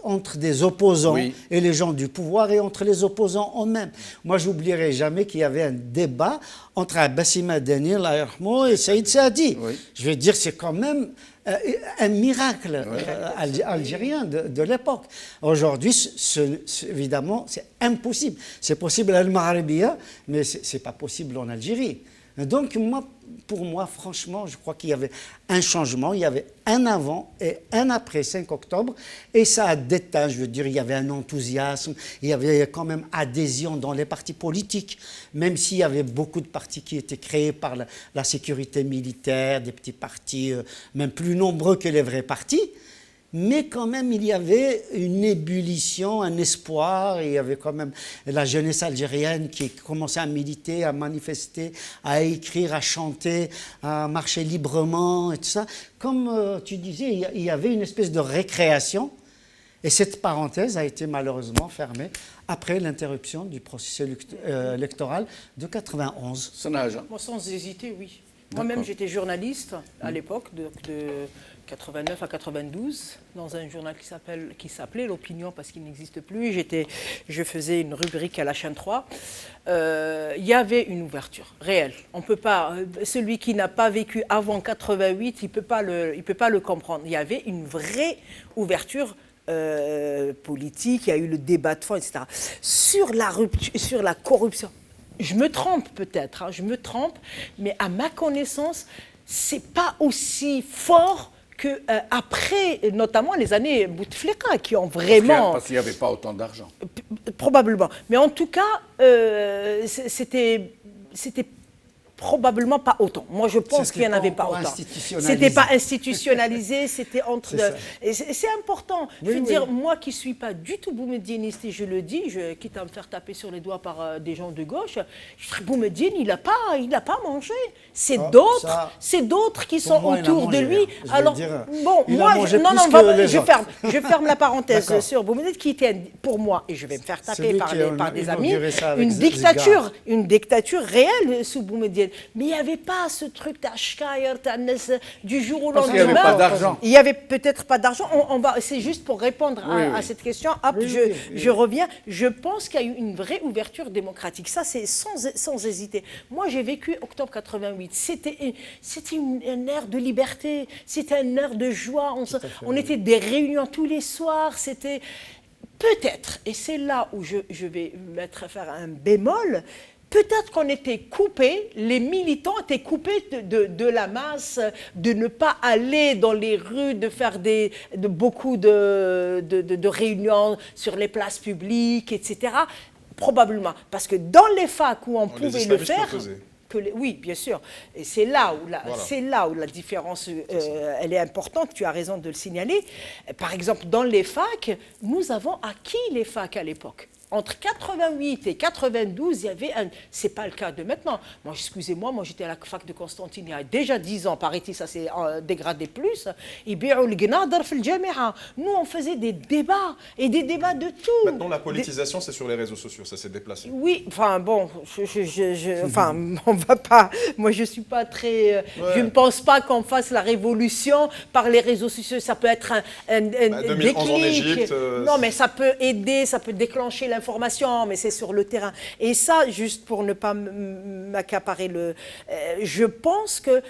[SPEAKER 2] entre des opposants et les gens du pouvoir et entre les opposants eux-mêmes. Moi, j'oublierai jamais qu'il y avait un débat entre Abbassi Madani et Saïd Saadi. Oui. Je veux dire, c'est quand même un miracle algérien de l'époque. Aujourd'hui, évidemment, c'est impossible. C'est possible à Al-Maghribiya, mais ce n'est pas possible en Algérie. Donc, pour moi, franchement, je crois qu'il y avait un changement, il y avait un avant et un après 5 octobre, et ça a déteint, je veux dire, il y avait un enthousiasme, il y avait quand même adhésion dans les partis politiques, même s'il y avait beaucoup de partis qui étaient créés par la sécurité militaire, des petits partis, même plus nombreux que les vrais partis. Mais quand même, il y avait une ébullition, un espoir. Il y avait quand même la jeunesse algérienne qui commençait à militer, à manifester, à écrire, à chanter, à marcher librement et tout ça. Comme tu disais, il y avait une espèce de récréation. Et cette parenthèse a été malheureusement fermée après l'interruption du processus électoral de 91.
[SPEAKER 3] Moi, sans hésiter, oui. Moi-même, j'étais journaliste à l'époque, de 89 à 92, dans un journal qui s'appelait L'Opinion, parce qu'il n'existe plus. Je faisais une rubrique à la chaîne 3. Il y avait une ouverture réelle. On peut pas, celui qui n'a pas vécu avant 88, il peut pas le comprendre. Il y avait une vraie ouverture politique. Il y a eu le débat de fond, etc. Sur la rupture, sur la corruption. Je me trompe peut-être, je me trompe, mais à ma connaissance, c'est pas aussi fort qu'après, notamment les années Bouteflika, qui ont vraiment...
[SPEAKER 1] Parce qu'il n'y avait pas autant d'argent.
[SPEAKER 3] Probablement. Mais en tout cas, c'était Probablement pas autant. Moi, je pense qu'il n'y en avait pas autant. C'était pas institutionnalisé, c'était entre... Et c'est important. Je veux dire, moi qui ne suis pas du tout boumedieniste, et je le dis, quitte à me faire taper sur les doigts par des gens de gauche, Boumediene, il n'a pas mangé. C'est d'autres qui sont autour de lui. Alors, bon, moi, je ferme la parenthèse sur Boumediene, qui était, pour moi, et je vais me faire taper par des amis, une dictature réelle sous Boumediene. Mais il n'y avait pas ce truc du jour au lendemain.
[SPEAKER 1] Il n'y avait pas d'argent.
[SPEAKER 3] Il n'y avait peut-être pas d'argent. C'est juste pour répondre à cette question. Je reviens. Je pense qu'il y a eu une vraie ouverture démocratique. Ça, c'est sans hésiter. Moi, j'ai vécu octobre 88. C'était une ère de liberté. C'était une ère de joie. On était des réunions tous les soirs. C'était peut-être, et c'est là où je vais faire un bémol, peut-être qu'on était coupés, les militants étaient coupés de la masse, de ne pas aller dans les rues, de faire beaucoup de réunions sur les places publiques, etc. Probablement. Parce que dans les facs où on pouvait le faire... Oui, bien sûr. Et c'est là où la différence elle est importante. Tu as raison de le signaler. Par exemple, dans les facs, nous avons acquis les facs à l'époque. Entre 88 et 92, il y avait un... C'est pas le cas de maintenant. Moi, excusez-moi, j'étais à la fac de Constantine il y a déjà 10 ans. Paraît-il, ça s'est dégradé plus. Nous, on faisait des débats, et des débats de tout.
[SPEAKER 4] Maintenant, la politisation, c'est sur les réseaux sociaux, ça s'est déplacé.
[SPEAKER 3] Oui, enfin, bon, on va pas... Moi, je suis pas très... Je ne pense pas qu'on fasse la révolution par les réseaux sociaux. Ça peut être un
[SPEAKER 4] 2011 en Égypte...
[SPEAKER 3] Non, mais ça peut aider, ça peut déclencher l'information, mais c'est sur le terrain. Et ça, juste pour ne pas m'accaparer je pense que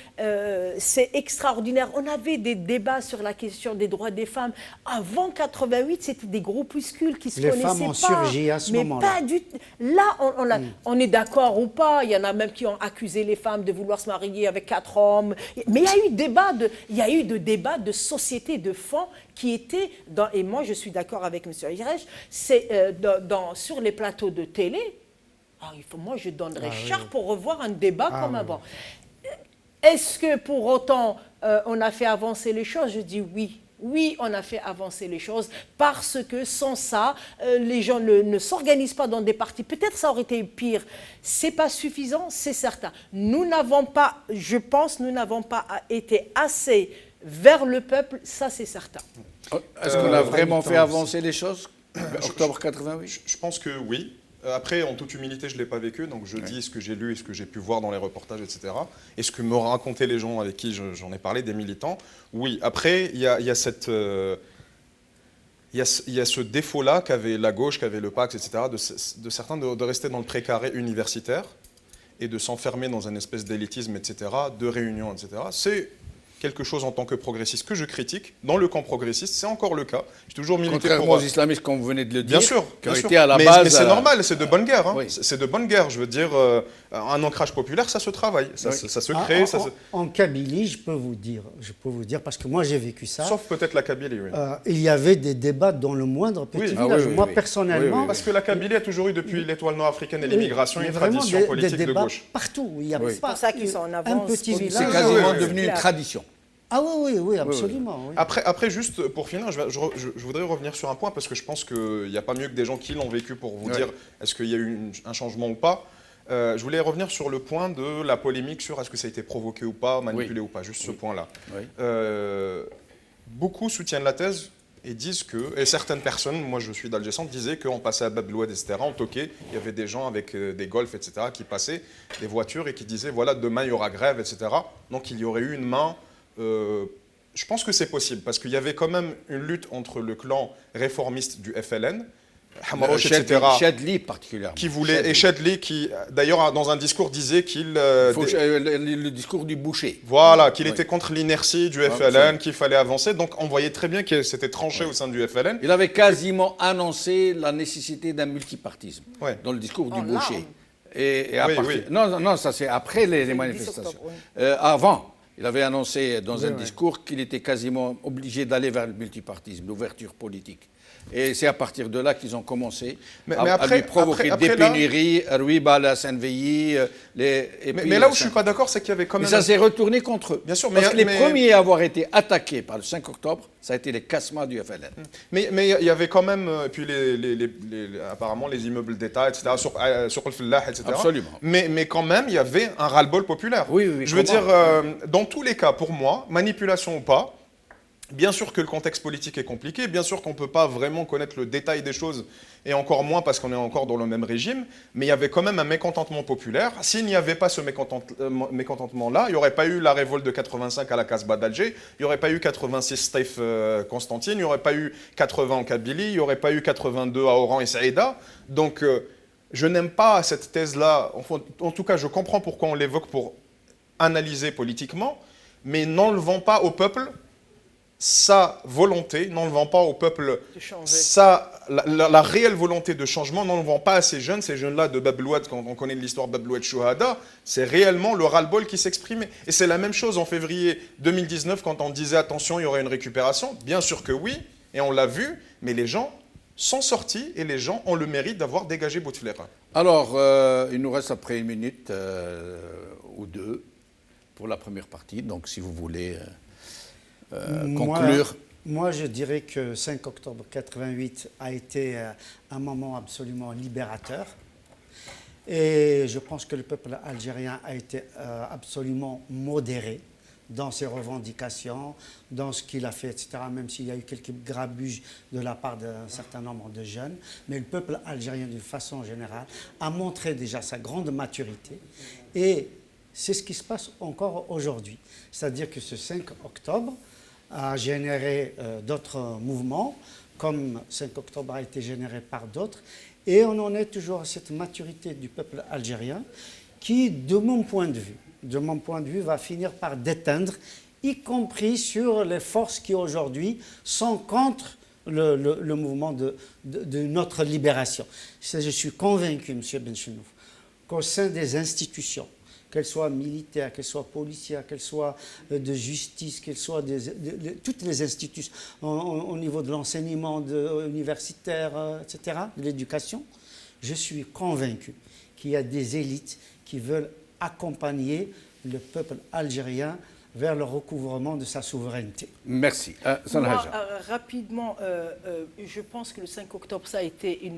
[SPEAKER 3] c'est extraordinaire. On avait des débats sur la question des droits des femmes. Avant 88, c'était des groupuscules qui se connaissaient pas. Les femmes ont surgi à ce moment-là. Pas du... Là, on est d'accord ou pas. Il y en a même qui ont accusé les femmes de vouloir se marier avec 4 hommes. Mais il y a eu des débats de société de fond qui étaient, et moi je suis d'accord avec M. Hirech, c'est sur les plateaux de télé, moi je donnerais cher pour revoir un débat comme avant. Est-ce que pour autant on a fait avancer les choses? Je dis oui. Oui, on a fait avancer les choses parce que sans ça, les gens ne s'organisent pas dans des partis. Peut-être ça aurait été pire. C'est pas suffisant, c'est certain. Nous n'avons pas, je pense, été assez vers le peuple, ça c'est certain.
[SPEAKER 1] Est-ce qu'on a vraiment fait avancer les choses, octobre 88?
[SPEAKER 4] Je pense que oui. Après, en toute humilité, je ne l'ai pas vécu, donc je dis ce que j'ai lu et ce que j'ai pu voir dans les reportages, etc. Et ce que me racontaient les gens avec qui j'en ai parlé, des militants. Oui, après, il y a ce défaut-là qu'avait la gauche, qu'avait le PAX, etc., de certains de rester dans le précaré universitaire et de s'enfermer dans un espèce d'élitisme, etc., de réunions, etc. C'est quelque chose en tant que progressiste que je critique. Dans le camp progressiste, c'est encore le cas. J'ai toujours milité
[SPEAKER 1] contrairement aux islamistes, comme vous venez de le dire.
[SPEAKER 4] Bien sûr.
[SPEAKER 1] Été à la base,
[SPEAKER 4] mais c'est normal, c'est de bonne guerre. Hein.
[SPEAKER 1] Oui.
[SPEAKER 4] C'est de bonne guerre. Je veux dire, un ancrage populaire, ça se travaille, ça se crée.
[SPEAKER 2] En Kabylie, je peux vous dire, parce que moi j'ai vécu ça.
[SPEAKER 4] Sauf peut-être la Kabylie, oui.
[SPEAKER 2] Il y avait des débats dans le moindre petit village. Moi, personnellement...
[SPEAKER 4] Parce que la Kabylie a toujours eu, depuis l'étoile nord-africaine et l'immigration, une tradition politique de gauche.
[SPEAKER 2] Partout. Il y a pas
[SPEAKER 3] ça qu'ils sont en avance.
[SPEAKER 2] Un petit village.
[SPEAKER 1] C'est quasiment devenu une tradition.
[SPEAKER 2] Ah oui, absolument. Oui.
[SPEAKER 4] Après, juste pour finir, je voudrais revenir sur un point, parce que je pense qu'il n'y a pas mieux que des gens qui l'ont vécu pour vous dire est-ce qu'il y a eu un changement ou pas. Je voulais revenir sur le point de la polémique sur est-ce que ça a été provoqué ou pas, manipulé ou pas, juste ce point-là. Beaucoup soutiennent la thèse et disent que, et certaines personnes, moi je suis d'Alger Centre, disaient qu'on passait à Bab el Oued, etc., on toquait, il y avait des gens avec des golfs, etc., qui passaient, des voitures, et qui disaient voilà, demain il y aura grève, etc. Donc il y aurait eu une main. Je pense que c'est possible, parce qu'il y avait quand même une lutte entre le clan réformiste du FLN, Hamarouche, etc.,
[SPEAKER 1] Chadli particulièrement.
[SPEAKER 4] Qui voulait, et Chadli, qui d'ailleurs dans un discours disait qu'il...
[SPEAKER 1] le discours du boucher.
[SPEAKER 4] Voilà, qu'il était contre l'inertie du FLN, qu'il fallait avancer, donc on voyait très bien que c'était tranché au sein du FLN.
[SPEAKER 1] Il avait quasiment annoncé la nécessité d'un multipartisme dans le discours du boucher. Non, ça c'est après les manifestations. Avant. Il avait annoncé dans un discours qu'il était quasiment obligé d'aller vers le multipartisme, l'ouverture politique. Et c'est à partir de là qu'ils ont commencé à lui provoquer des pénuries, Rouiba, la SNVI.
[SPEAKER 4] Mais là où je ne suis pas d'accord, c'est qu'il y avait quand même...
[SPEAKER 1] Mais ça s'est retourné contre eux.
[SPEAKER 4] Bien sûr,
[SPEAKER 1] parce que les premiers à avoir été attaqués par le 5 octobre, ça a été les Kasma du FLN.
[SPEAKER 4] Mais il y avait quand même, puis apparemment les immeubles d'État, etc., sur le Fellah, etc.
[SPEAKER 1] Absolument.
[SPEAKER 4] Mais quand même, il y avait un ras-le-bol populaire.
[SPEAKER 1] Oui,
[SPEAKER 4] je veux dire, dans tous les cas, pour moi, manipulation ou pas, bien sûr que le contexte politique est compliqué, bien sûr qu'on ne peut pas vraiment connaître le détail des choses, et encore moins parce qu'on est encore dans le même régime, mais il y avait quand même un mécontentement populaire. S'il n'y avait pas ce mécontentement-là, il n'y aurait pas eu la révolte de 85 à la Casbah d'Alger, il n'y aurait pas eu 86 Staif Constantine, il n'y aurait pas eu 80 en Kabylie, il n'y aurait pas eu 82 à Oran et Saïda. Donc je n'aime pas cette thèse-là. En tout cas, je comprends pourquoi on l'évoque pour analyser politiquement, mais n'enlevons pas au peuple sa volonté, n'enlevant pas au peuple la réelle volonté de changement, n'enlevant pas à ces jeunes-là de Bab el-Oued, quand on connaît l'histoire de Bab el-Oued Chouhada, c'est réellement le ras-le-bol qui s'exprimait. Et c'est la même chose en février 2019 quand on disait attention, il y aurait une récupération. Bien sûr que oui, et on l'a vu, mais les gens sont sortis et les gens ont le mérite d'avoir dégagé Bouteflika.
[SPEAKER 1] Alors, il nous reste après une minute ou deux pour la première partie, donc si vous voulez... conclure.
[SPEAKER 2] Moi, je dirais que 5 octobre 88 a été un moment absolument libérateur. Et je pense que le peuple algérien a été absolument modéré dans ses revendications, dans ce qu'il a fait, etc., même s'il y a eu quelques grabuges de la part d'un certain nombre de jeunes. Mais le peuple algérien, d'une façon générale, a montré déjà sa grande maturité. Et c'est ce qui se passe encore aujourd'hui. C'est-à-dire que ce 5 octobre a généré d'autres mouvements, comme 5 octobre a été généré par d'autres, et on en est toujours à cette maturité du peuple algérien qui, de mon point de vue, va finir par déteindre, y compris sur les forces qui aujourd'hui sont contre le mouvement de notre libération. Je suis convaincu, M. Benchenouf, qu'au sein des institutions, qu'elles soient militaires, qu'elles soient policières, qu'elles soient de justice, qu'elles soient toutes les institutions, au niveau de l'enseignement universitaire, etc., de l'éducation, je suis convaincu qu'il y a des élites qui veulent accompagner le peuple algérien vers le recouvrement de sa souveraineté.
[SPEAKER 1] Merci.
[SPEAKER 3] Moi, rapidement, je pense que le 5 octobre, ça a été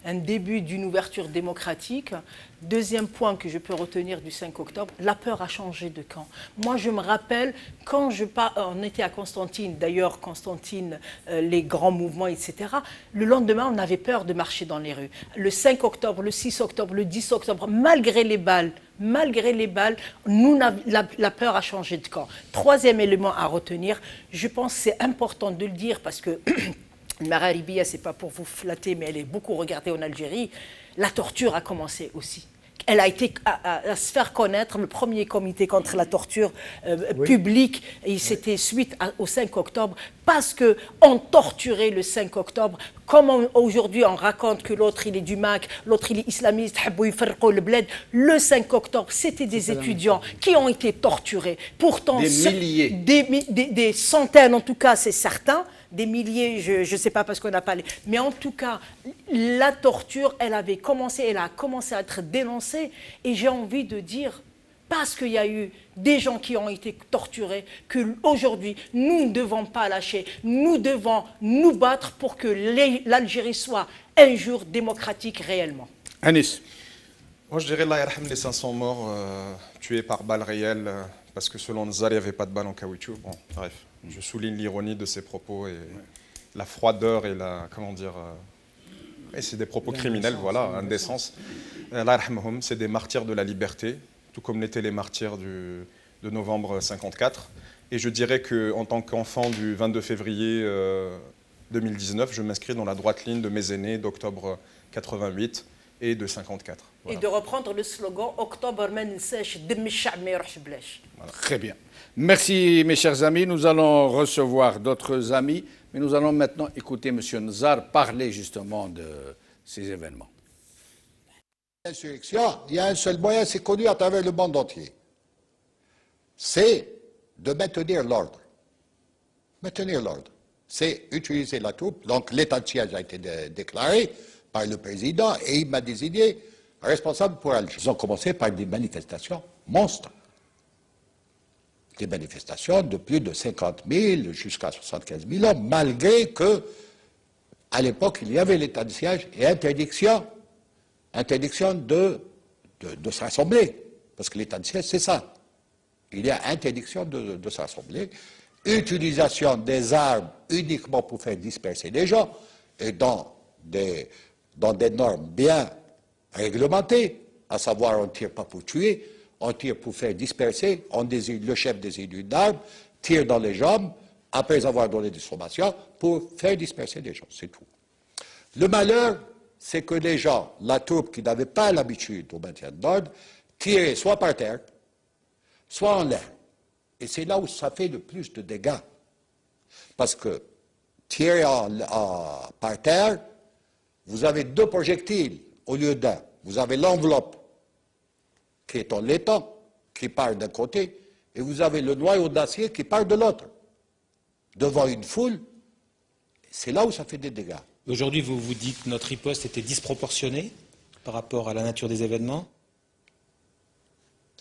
[SPEAKER 3] un début d'une ouverture démocratique. Deuxième point que je peux retenir du 5 octobre, la peur a changé de camp. Moi, je me rappelle, quand on était à Constantine, d'ailleurs, Constantine, les grands mouvements, etc., le lendemain, on avait peur de marcher dans les rues. Le 5 octobre, le 6 octobre, le 10 octobre, malgré les balles, la peur a changé de camp. Troisième élément à retenir, je pense que c'est important de le dire parce que Mara Ribia, ce n'est pas pour vous flatter, mais elle est beaucoup regardée en Algérie. La torture a commencé aussi. Elle a été à se faire connaître, le premier comité contre la torture publique, et c'était suite au 5 octobre, parce qu'on torturait le 5 octobre. Comme aujourd'hui on raconte que l'autre il est du MAC, l'autre il est islamiste, le 5 octobre, c'était des étudiants qui ont été torturés. Pourtant,
[SPEAKER 1] des milliers.
[SPEAKER 3] Des centaines en tout cas, c'est certain. Des milliers, je ne sais pas parce qu'on n'a pas les... Mais en tout cas, la torture, elle a commencé à être dénoncée. Et j'ai envie de dire, parce qu'il y a eu des gens qui ont été torturés, qu'aujourd'hui, nous ne devons pas lâcher. Nous devons nous battre pour que l'Algérie soit un jour démocratique réellement.
[SPEAKER 1] Anis.
[SPEAKER 4] Moi, je dirais, Allah yarham les 500 morts tués par balles réelles, parce que selon Nzar, il n'y avait pas de balles en caoutchouc. Bon, bref. Je souligne l'ironie de ses propos et la froideur et la... Comment dire... et c'est des propos criminels, voilà, indécence. C'est des martyrs de la liberté, tout comme l'étaient les martyrs de novembre 54. Et je dirais qu'en tant qu'enfant du 22 février 2019, je m'inscris dans la droite ligne de mes aînés d'octobre 88 et de 54. Voilà.
[SPEAKER 3] Et de reprendre le slogan « Octobre men sèche, demi sha'b me yrouhch blech ».
[SPEAKER 1] Très bien. Merci mes chers amis. Nous allons recevoir d'autres amis, mais nous allons maintenant écouter M. Nzar parler justement de ces événements.
[SPEAKER 7] Il y a un seul moyen, c'est connu à travers le monde entier. C'est de maintenir l'ordre. Maintenir l'ordre. c'est utiliser la troupe. Donc l'état de siège a été déclaré par le président et il m'a désigné responsable pour Alger. Ils ont commencé par des manifestations monstres. Des manifestations de plus de 50 000 jusqu'à 75 000 hommes, malgré que, à l'époque, il y avait l'état de siège et interdiction de se rassembler. Parce que l'état de siège, c'est ça. Il y a interdiction de se rassembler, utilisation des armes uniquement pour faire disperser les gens, et dans des normes bien réglementées, à savoir on ne tire pas pour tuer, on tire pour faire disperser, le chef désigne une arme, tire dans les jambes, après avoir donné des formations, pour faire disperser les gens, c'est tout. Le malheur, c'est que les gens, la troupe qui n'avait pas l'habitude au maintien de l'ordre, tiraient soit par terre, soit en l'air. Et c'est là où ça fait le plus de dégâts. Parce que tirer par terre, vous avez 2 projectiles au lieu d'un. Vous avez l'enveloppe qui est en laiton, qui part d'un côté, et vous avez le noyau d'acier qui part de l'autre. Devant une foule, c'est là où ça fait des dégâts.
[SPEAKER 8] Aujourd'hui, vous vous dites que notre riposte était disproportionnée par rapport à la nature des événements?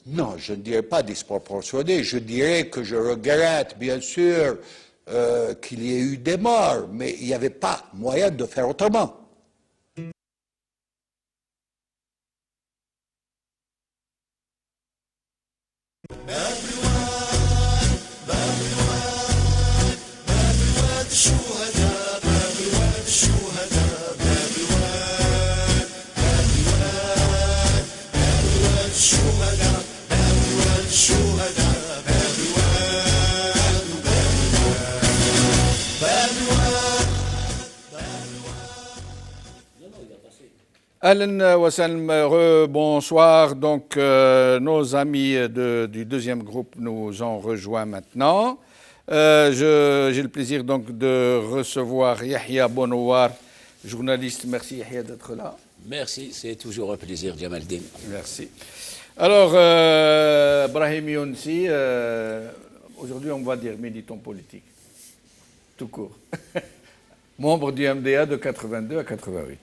[SPEAKER 7] Non, je ne dirais pas disproportionné. Je dirais que je regrette, bien sûr, qu'il y ait eu des morts, mais il n'y avait pas moyen de faire autrement.
[SPEAKER 1] Ahlan wa salam, bonsoir. Donc, nos amis du deuxième groupe nous ont rejoints maintenant. J'ai le plaisir donc de recevoir Yahya Bonouar, journaliste. Merci Yahya d'être là.
[SPEAKER 9] Merci, c'est toujours un plaisir, Jamaldine.
[SPEAKER 1] Merci. Alors, Brahim Younsi, aujourd'hui on va dire militant politique, tout court. Membre du MDA de 82 à 88.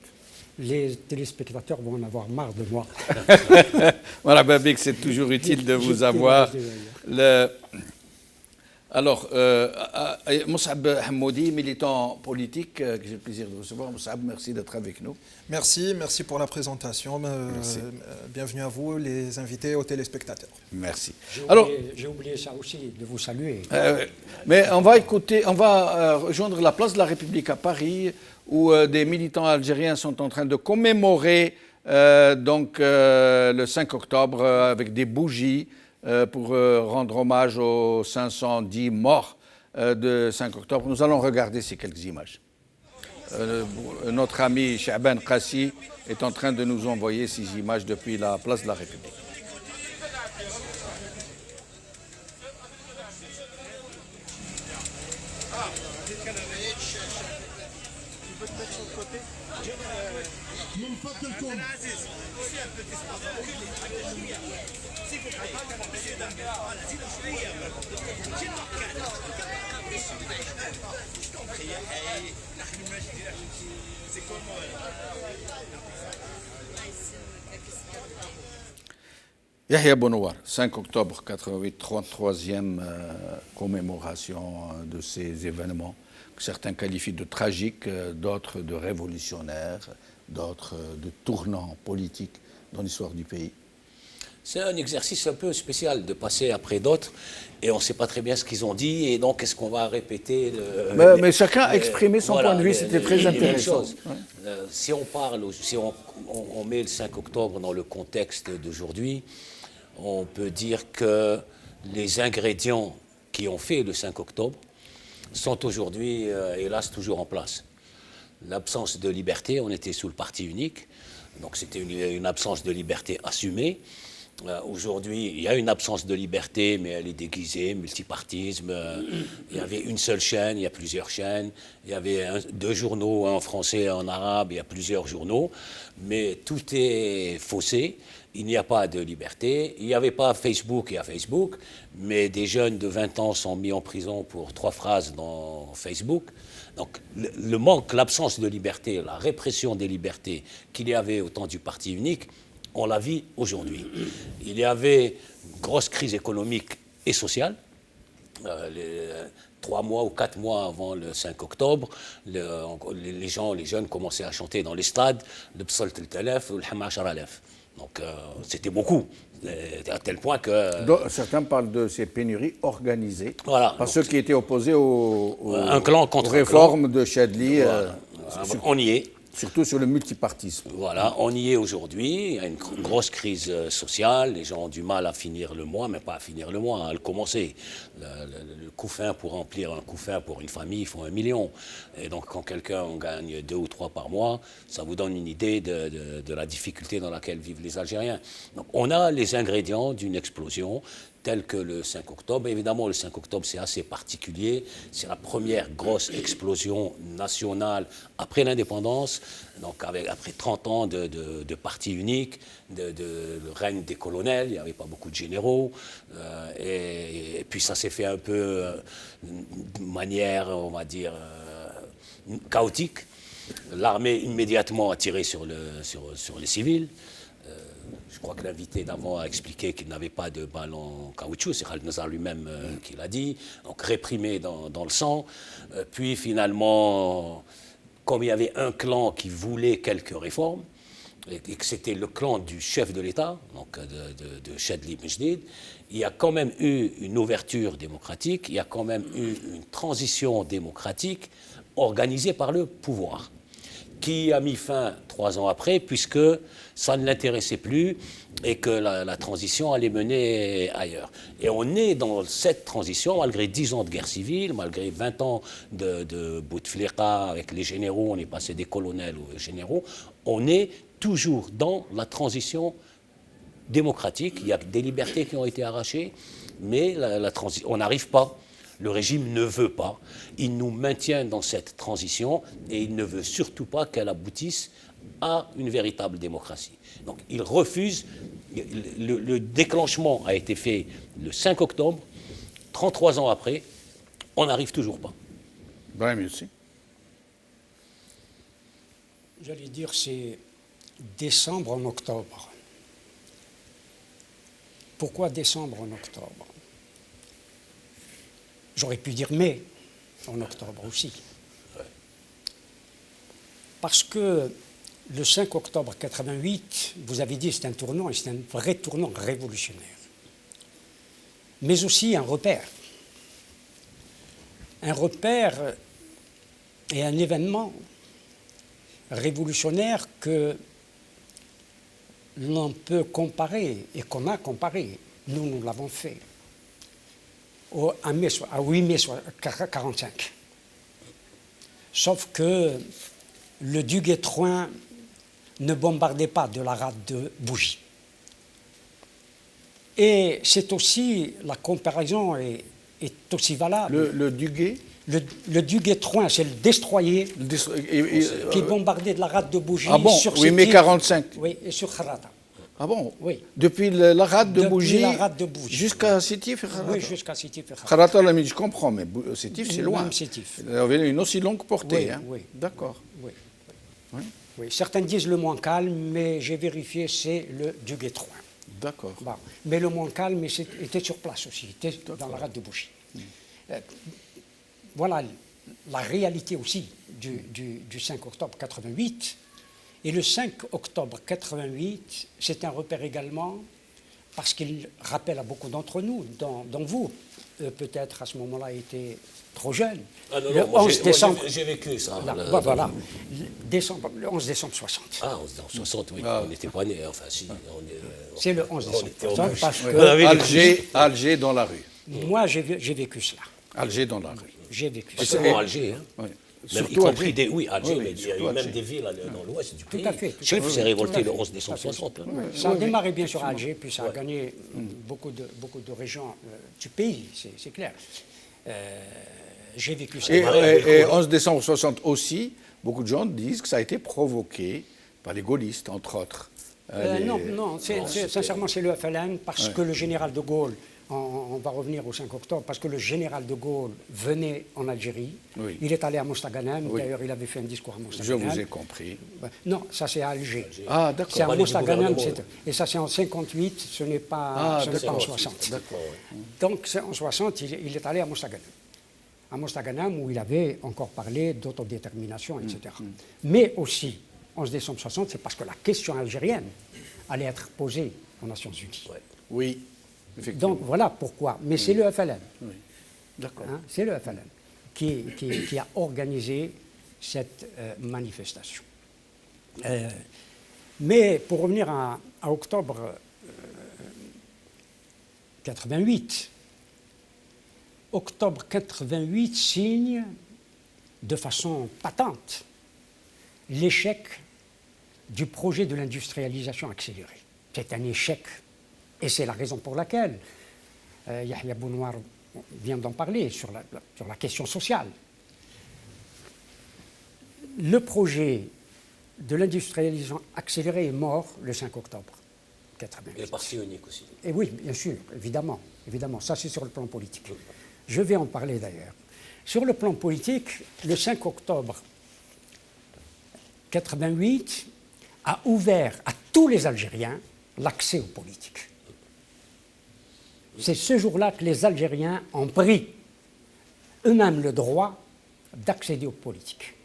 [SPEAKER 2] Les téléspectateurs vont en avoir marre de moi.
[SPEAKER 1] Voilà, Babik, c'est toujours utile de vous avoir. Alors, Moussab Hamoudi, militant politique, que j'ai le plaisir de recevoir. Moussab, merci d'être avec nous.
[SPEAKER 10] Merci pour la présentation. Bienvenue à vous, les invités, aux téléspectateurs.
[SPEAKER 1] Merci.
[SPEAKER 2] J'ai oublié ça aussi, de vous saluer.
[SPEAKER 1] Mais on va rejoindre la place de la République à Paris, où des militants algériens sont en train de commémorer le 5 octobre avec des bougies pour rendre hommage aux 510 morts de 5 octobre. Nous allons regarder ces quelques images. Notre ami Cha'ban Qassi est en train de nous envoyer ces images depuis la place de la République. Yahya Bonouar, 5 octobre 88, 33e commémoration de ces événements que certains qualifient de tragiques, d'autres de révolutionnaires, d'autres de tournants politiques dans l'histoire du pays.
[SPEAKER 9] C'est un exercice un peu spécial de passer après d'autres et on ne sait pas très bien ce qu'ils ont dit et donc est-ce qu'on va répéter
[SPEAKER 1] mais chacun a exprimé son point de vue, c'était très intéressant.
[SPEAKER 9] Si on parle, si on met le 5 octobre dans le contexte d'aujourd'hui, on peut dire que les ingrédients qui ont fait le 5 octobre sont aujourd'hui, hélas, toujours en place. L'absence de liberté, on était sous le parti unique, donc c'était une absence de liberté assumée. Aujourd'hui, il y a une absence de liberté, mais elle est déguisée, multipartisme. Il y avait une seule chaîne, il y a plusieurs chaînes. Il y avait 2 journaux, un en français et un en arabe, il y a plusieurs journaux. Mais tout est faussé. Il n'y a pas de liberté. Il n'y avait pas Facebook, il y a Facebook. Mais des jeunes de 20 ans sont mis en prison pour 3 phrases dans Facebook. Donc le manque, l'absence de liberté, la répression des libertés qu'il y avait au temps du parti unique, on la vit aujourd'hui. Il y avait une grosse crise économique et sociale. 3 mois ou 4 mois avant le 5 octobre, les jeunes commençaient à chanter dans les stades le Psalt al-Talaf ou le Hama Asharalaf. Donc c'était beaucoup, à tel point que...
[SPEAKER 1] Donc, certains parlent de ces pénuries organisées
[SPEAKER 9] voilà,
[SPEAKER 1] par ceux qui étaient opposés aux réformes de Chadli.
[SPEAKER 9] Voilà. On y est.
[SPEAKER 1] Surtout sur le multipartisme.
[SPEAKER 9] Voilà, on y est aujourd'hui. Il y a une grosse crise sociale. Les gens ont du mal à finir le mois, mais pas à finir le mois, à le commencer. Le couffin, pour remplir un couffin pour une famille, il faut 1 million. Et donc, quand quelqu'un en gagne 2 ou 3 par mois, ça vous donne une idée de la difficulté dans laquelle vivent les Algériens. Donc, on a les ingrédients d'une explosion tel que le 5 octobre. Évidemment, le 5 octobre, c'est assez particulier. C'est la première grosse explosion nationale après l'indépendance, donc après 30 ans de parti unique, de règne des colonels. Il n'y avait pas beaucoup de généraux. Et puis ça s'est fait un peu de manière, on va dire, chaotique. L'armée immédiatement a tiré sur les civils. Je crois que l'invité d'avant a expliqué qu'il n'avait pas de balles en caoutchouc, c'est Khaled Nazar lui-même qui l'a dit, donc réprimé dans le sang. Puis finalement, comme il y avait un clan qui voulait quelques réformes, et que c'était le clan du chef de l'État, donc de Chadli Mejdid, il y a quand même eu une ouverture démocratique, il y a quand même eu une transition démocratique organisée par le pouvoir, qui a mis fin 3 ans après, puisque ça ne l'intéressait plus et que la transition allait mener ailleurs. Et on est dans cette transition, malgré 10 ans de guerre civile, malgré 20 ans de Bouteflika avec les généraux, on est passé des colonels aux généraux, on est toujours dans la transition démocratique. Il y a des libertés qui ont été arrachées, mais on n'arrive pas. Le régime ne veut pas. Il nous maintient dans cette transition et il ne veut surtout pas qu'elle aboutisse à une véritable démocratie. Donc il refuse. Le déclenchement a été fait le 5 octobre. 33 ans après, on n'arrive toujours pas.
[SPEAKER 1] Brahim aussi.
[SPEAKER 11] J'allais dire c'est décembre en octobre. Pourquoi décembre en octobre? J'aurais pu dire mai, en octobre aussi. Parce que le 5 octobre 88, vous avez dit c'est un tournant, et c'est un vrai tournant révolutionnaire. Mais aussi un repère. Un repère et un événement révolutionnaire que l'on peut comparer, et qu'on a comparé, nous l'avons fait, à 8 mai 1945. Sauf que le duc Guettroin ne bombardait pas de la rade de Bougie. Et c'est aussi, la comparaison est aussi valable.
[SPEAKER 1] Le Duguay
[SPEAKER 11] Le duc Guettroin, c'est le destroyer qui bombardait de la rade de Bougie
[SPEAKER 1] sur Sétif. 8 mai 45.
[SPEAKER 11] Oui, et sur Kharata.
[SPEAKER 1] Ah bon?
[SPEAKER 11] Oui.
[SPEAKER 1] Depuis la rade de Bougie
[SPEAKER 11] jusqu'à
[SPEAKER 1] Sétif et Kharata?
[SPEAKER 11] Oui, jusqu'à Sétif et Kharata.
[SPEAKER 1] Kharata, je comprends, mais Sétif, c'est loin.
[SPEAKER 11] Même Sétif.
[SPEAKER 1] Il avait une aussi longue portée.
[SPEAKER 11] Oui,
[SPEAKER 1] hein.
[SPEAKER 11] oui.
[SPEAKER 1] D'accord.
[SPEAKER 11] Oui. Oui. Oui. Certains disent le moins calme, mais j'ai vérifié, c'est le duc Guettroin.
[SPEAKER 1] D'accord.
[SPEAKER 11] Bon. Mais le moins calme était sur place aussi, était dans la rade de Bougie. Voilà la réalité aussi du 5 octobre 88. Et le 5 octobre 88, c'est un repère également parce qu'il rappelle à beaucoup d'entre nous, dont vous, peut-être à ce moment-là, étiez trop jeune.
[SPEAKER 9] Ah non,
[SPEAKER 11] le 11 décembre.
[SPEAKER 9] J'ai vécu ça.
[SPEAKER 11] Voilà, le 11 décembre 60.
[SPEAKER 9] Ah, 11 décembre 60, oui. On n'était pas nés, enfin si.
[SPEAKER 11] C'est le 11 décembre 60 parce que...
[SPEAKER 1] Alger dans la rue.
[SPEAKER 11] Moi, j'ai vécu cela.
[SPEAKER 1] Alger dans la rue.
[SPEAKER 11] J'ai vécu
[SPEAKER 9] ça. C'est Alger, hein.
[SPEAKER 1] Oui.
[SPEAKER 9] Même y compris Alger, mais il y a eu même des villes dans l'ouest du pays.
[SPEAKER 11] Tout à fait.
[SPEAKER 9] Chef s'est révolté le 11 décembre 60.
[SPEAKER 11] Ça a démarré bien sûr à Alger, puis ça a gagné beaucoup de régions du pays, c'est clair. J'ai vécu ça.
[SPEAKER 1] Et 11 décembre 60 aussi, beaucoup de gens disent que ça a été provoqué par les gaullistes, entre autres.
[SPEAKER 11] Non, sincèrement, c'est le FLN, parce que le général de Gaulle, on va revenir au 5 octobre, parce que le général de Gaulle venait en Algérie, il est allé à Mostaganem, d'ailleurs il avait fait un discours à Mostaganem.
[SPEAKER 1] Je vous ai compris.
[SPEAKER 11] Non, ça c'est à Alger.
[SPEAKER 1] Ah, d'accord.
[SPEAKER 11] C'est à Mostaganem, et ça c'est en 58, ce n'est pas, en 60. Donc en 60, il est allé à Mostaganem, où il avait encore parlé d'autodétermination, etc. Mais aussi, 11 décembre 60, c'est parce que la question algérienne allait être posée aux Nations Unies.
[SPEAKER 1] Oui.
[SPEAKER 11] Donc voilà pourquoi. Mais c'est le FLN.
[SPEAKER 1] Oui. D'accord.
[SPEAKER 11] C'est le FLN qui a organisé cette manifestation. Mais pour revenir à octobre 88, octobre 88 signe de façon patente l'échec du projet de l'industrialisation accélérée. C'est un échec. Et c'est la raison pour laquelle Yahya Bounoir vient d'en parler sur la question sociale. Le projet de l'industrialisation accélérée est mort le 5 octobre 88.
[SPEAKER 9] Et le parti unique aussi.
[SPEAKER 11] Et oui, bien sûr, évidemment. Ça, c'est sur le plan politique. Je vais en parler d'ailleurs. Sur le plan politique, le 5 octobre 88 a ouvert à tous les Algériens l'accès aux politiques. C'est ce jour-là que les Algériens ont pris eux-mêmes le droit d'accéder aux politiques.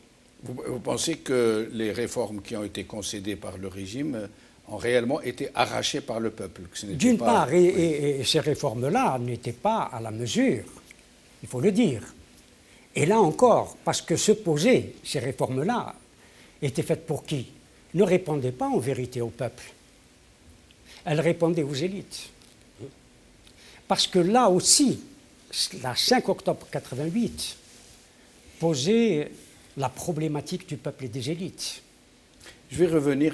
[SPEAKER 1] Vous pensez que les réformes qui ont été concédées par le régime ont réellement été arrachées par le peuple?
[SPEAKER 11] D'une part, et ces réformes-là n'étaient pas à la mesure, il faut le dire. Et là encore, parce que se posaient, ces réformes-là étaient faites pour qui? Ne répondaient pas en vérité au peuple. Elles répondaient aux élites. Parce que là aussi, la 5 octobre 88 posait la problématique du peuple et des élites.
[SPEAKER 1] Je vais revenir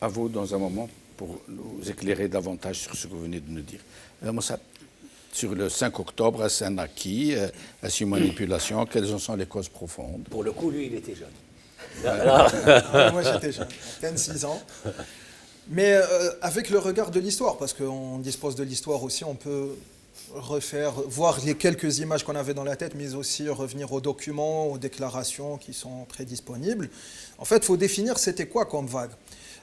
[SPEAKER 1] à vous dans un moment pour nous éclairer davantage sur ce que vous venez de nous dire. Sur le 5 octobre, est-ce un acquis, est-ce une manipulation? Quelles en sont les causes profondes?
[SPEAKER 9] Pour le coup, lui, il était jeune.
[SPEAKER 10] Moi, j'étais jeune, 26 ans. Mais avec le regard de l'histoire, parce qu'on dispose de l'histoire aussi, on peut voir les quelques images qu'on avait dans la tête, mais aussi revenir aux documents, aux déclarations qui sont très disponibles. En fait, il faut définir c'était quoi comme vague.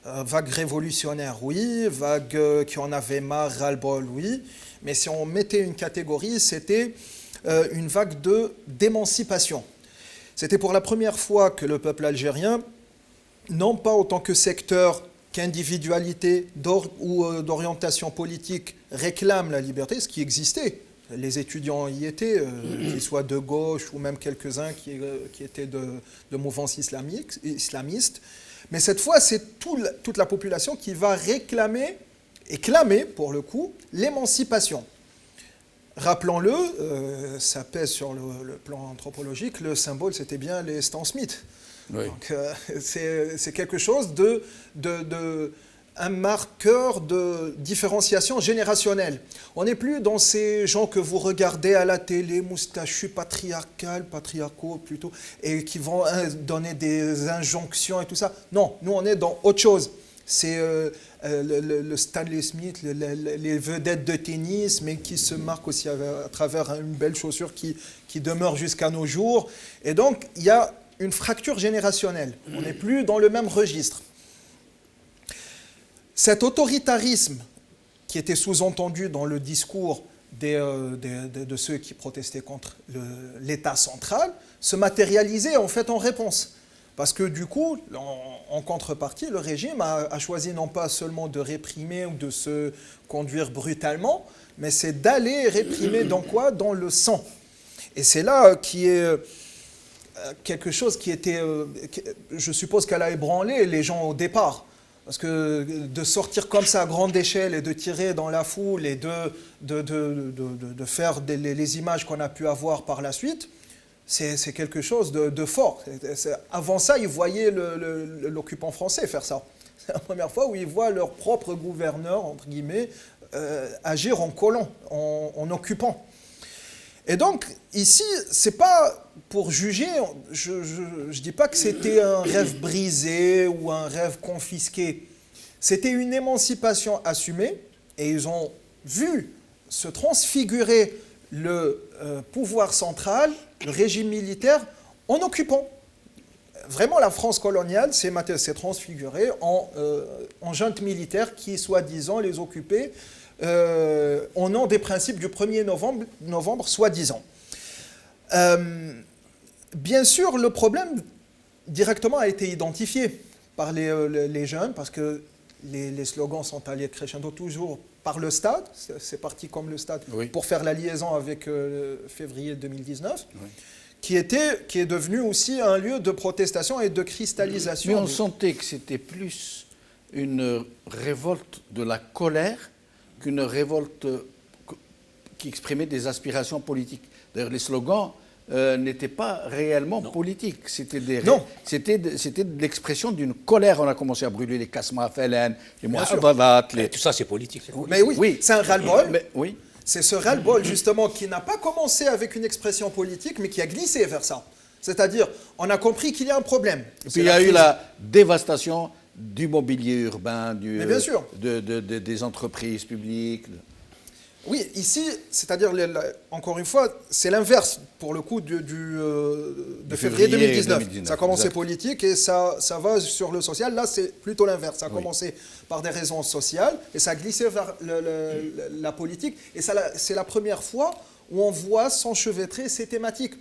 [SPEAKER 10] Vague révolutionnaire, oui. Vague qui en avait marre, ras-le-bol, oui. Mais si on mettait une catégorie, c'était une vague d'émancipation. C'était pour la première fois que le peuple algérien, non pas autant que secteur qu'individualité ou d'orientation politique, réclame la liberté, ce qui existait. Les étudiants y étaient, qu'ils soient de gauche ou même quelques-uns qui étaient de mouvances islamistes. Mais cette fois, c'est toute la population qui va réclamer et clamer, pour le coup, l'émancipation. Rappelons-le, ça pèse sur le plan anthropologique, le symbole, c'était bien les Stan Smith. Oui. Donc, c'est quelque chose un marqueur de différenciation générationnelle. On n'est plus dans ces gens que vous regardez à la télé, moustachus, patriarcaux plutôt, et qui vont donner des injonctions et tout ça. Non, nous on est dans autre chose. C'est le Stanley Smith, les vedettes de tennis, mais qui se marquent aussi à travers une belle chaussure qui demeure jusqu'à nos jours. Et donc, il y a une fracture générationnelle. On n'est plus dans le même registre. Cet autoritarisme qui était sous-entendu dans le discours de ceux qui protestaient contre l'État central se matérialisait en fait en réponse. Parce que du coup, en contrepartie, le régime a choisi non pas seulement de réprimer ou de se conduire brutalement, mais c'est d'aller réprimer dans quoi? Dans le sang. Et c'est là qui est quelque chose qui était, je suppose qu'elle a ébranlé les gens au départ. Parce que de sortir comme ça à grande échelle et de tirer dans la foule et de faire les images qu'on a pu avoir par la suite, c'est quelque chose de fort. Avant ça, ils voyaient l'occupant français faire ça. C'est la première fois où ils voient leur propre gouverneur, entre guillemets, agir en colon, en occupant. Et donc, ici, c'est pas pour juger, je ne dis pas que c'était un rêve brisé ou un rêve confisqué. C'était une émancipation assumée et ils ont vu se transfigurer le pouvoir central, le régime militaire, en occupant. Vraiment, la France coloniale s'est transfigurée en junte militaire qui, soi-disant, les occupait au nom des principes du 1er novembre soi-disant. Bien sûr, le problème directement a été identifié par les jeunes, parce que les slogans sont allés crescendo toujours par le stade, c'est parti comme le stade, oui, pour faire la liaison avec février 2019, oui, qui est devenu aussi un lieu de protestation et de cristallisation.
[SPEAKER 1] Mais on sentait que c'était plus une révolte de la colère qu'une révolte qui exprimait des aspirations politiques. D'ailleurs, les slogans n'étaient pas réellement politiques. C'était de l'expression d'une colère. On a commencé à brûler les Kasma Felen, les Mouhadadat.
[SPEAKER 9] Tout ça, c'est politique.
[SPEAKER 10] Mais oui, c'est un ras-le-bol. Oui. C'est ce ras-le-bol, justement, qui n'a pas commencé avec une expression politique, mais qui a glissé vers ça. C'est-à-dire, on a compris qu'il y a un problème.
[SPEAKER 1] Et puis il y a eu la dévastation du mobilier urbain,
[SPEAKER 10] bien sûr,
[SPEAKER 1] des entreprises publiques.
[SPEAKER 10] Oui, ici, c'est-à-dire, encore une fois, c'est l'inverse, pour le coup, de février 2019. Ça a commencé politique et ça va sur le social. Là, c'est plutôt l'inverse. Ça a commencé par des raisons sociales et ça a glissé vers la politique. Et c'est la première fois où on voit s'enchevêtrer ces thématiques.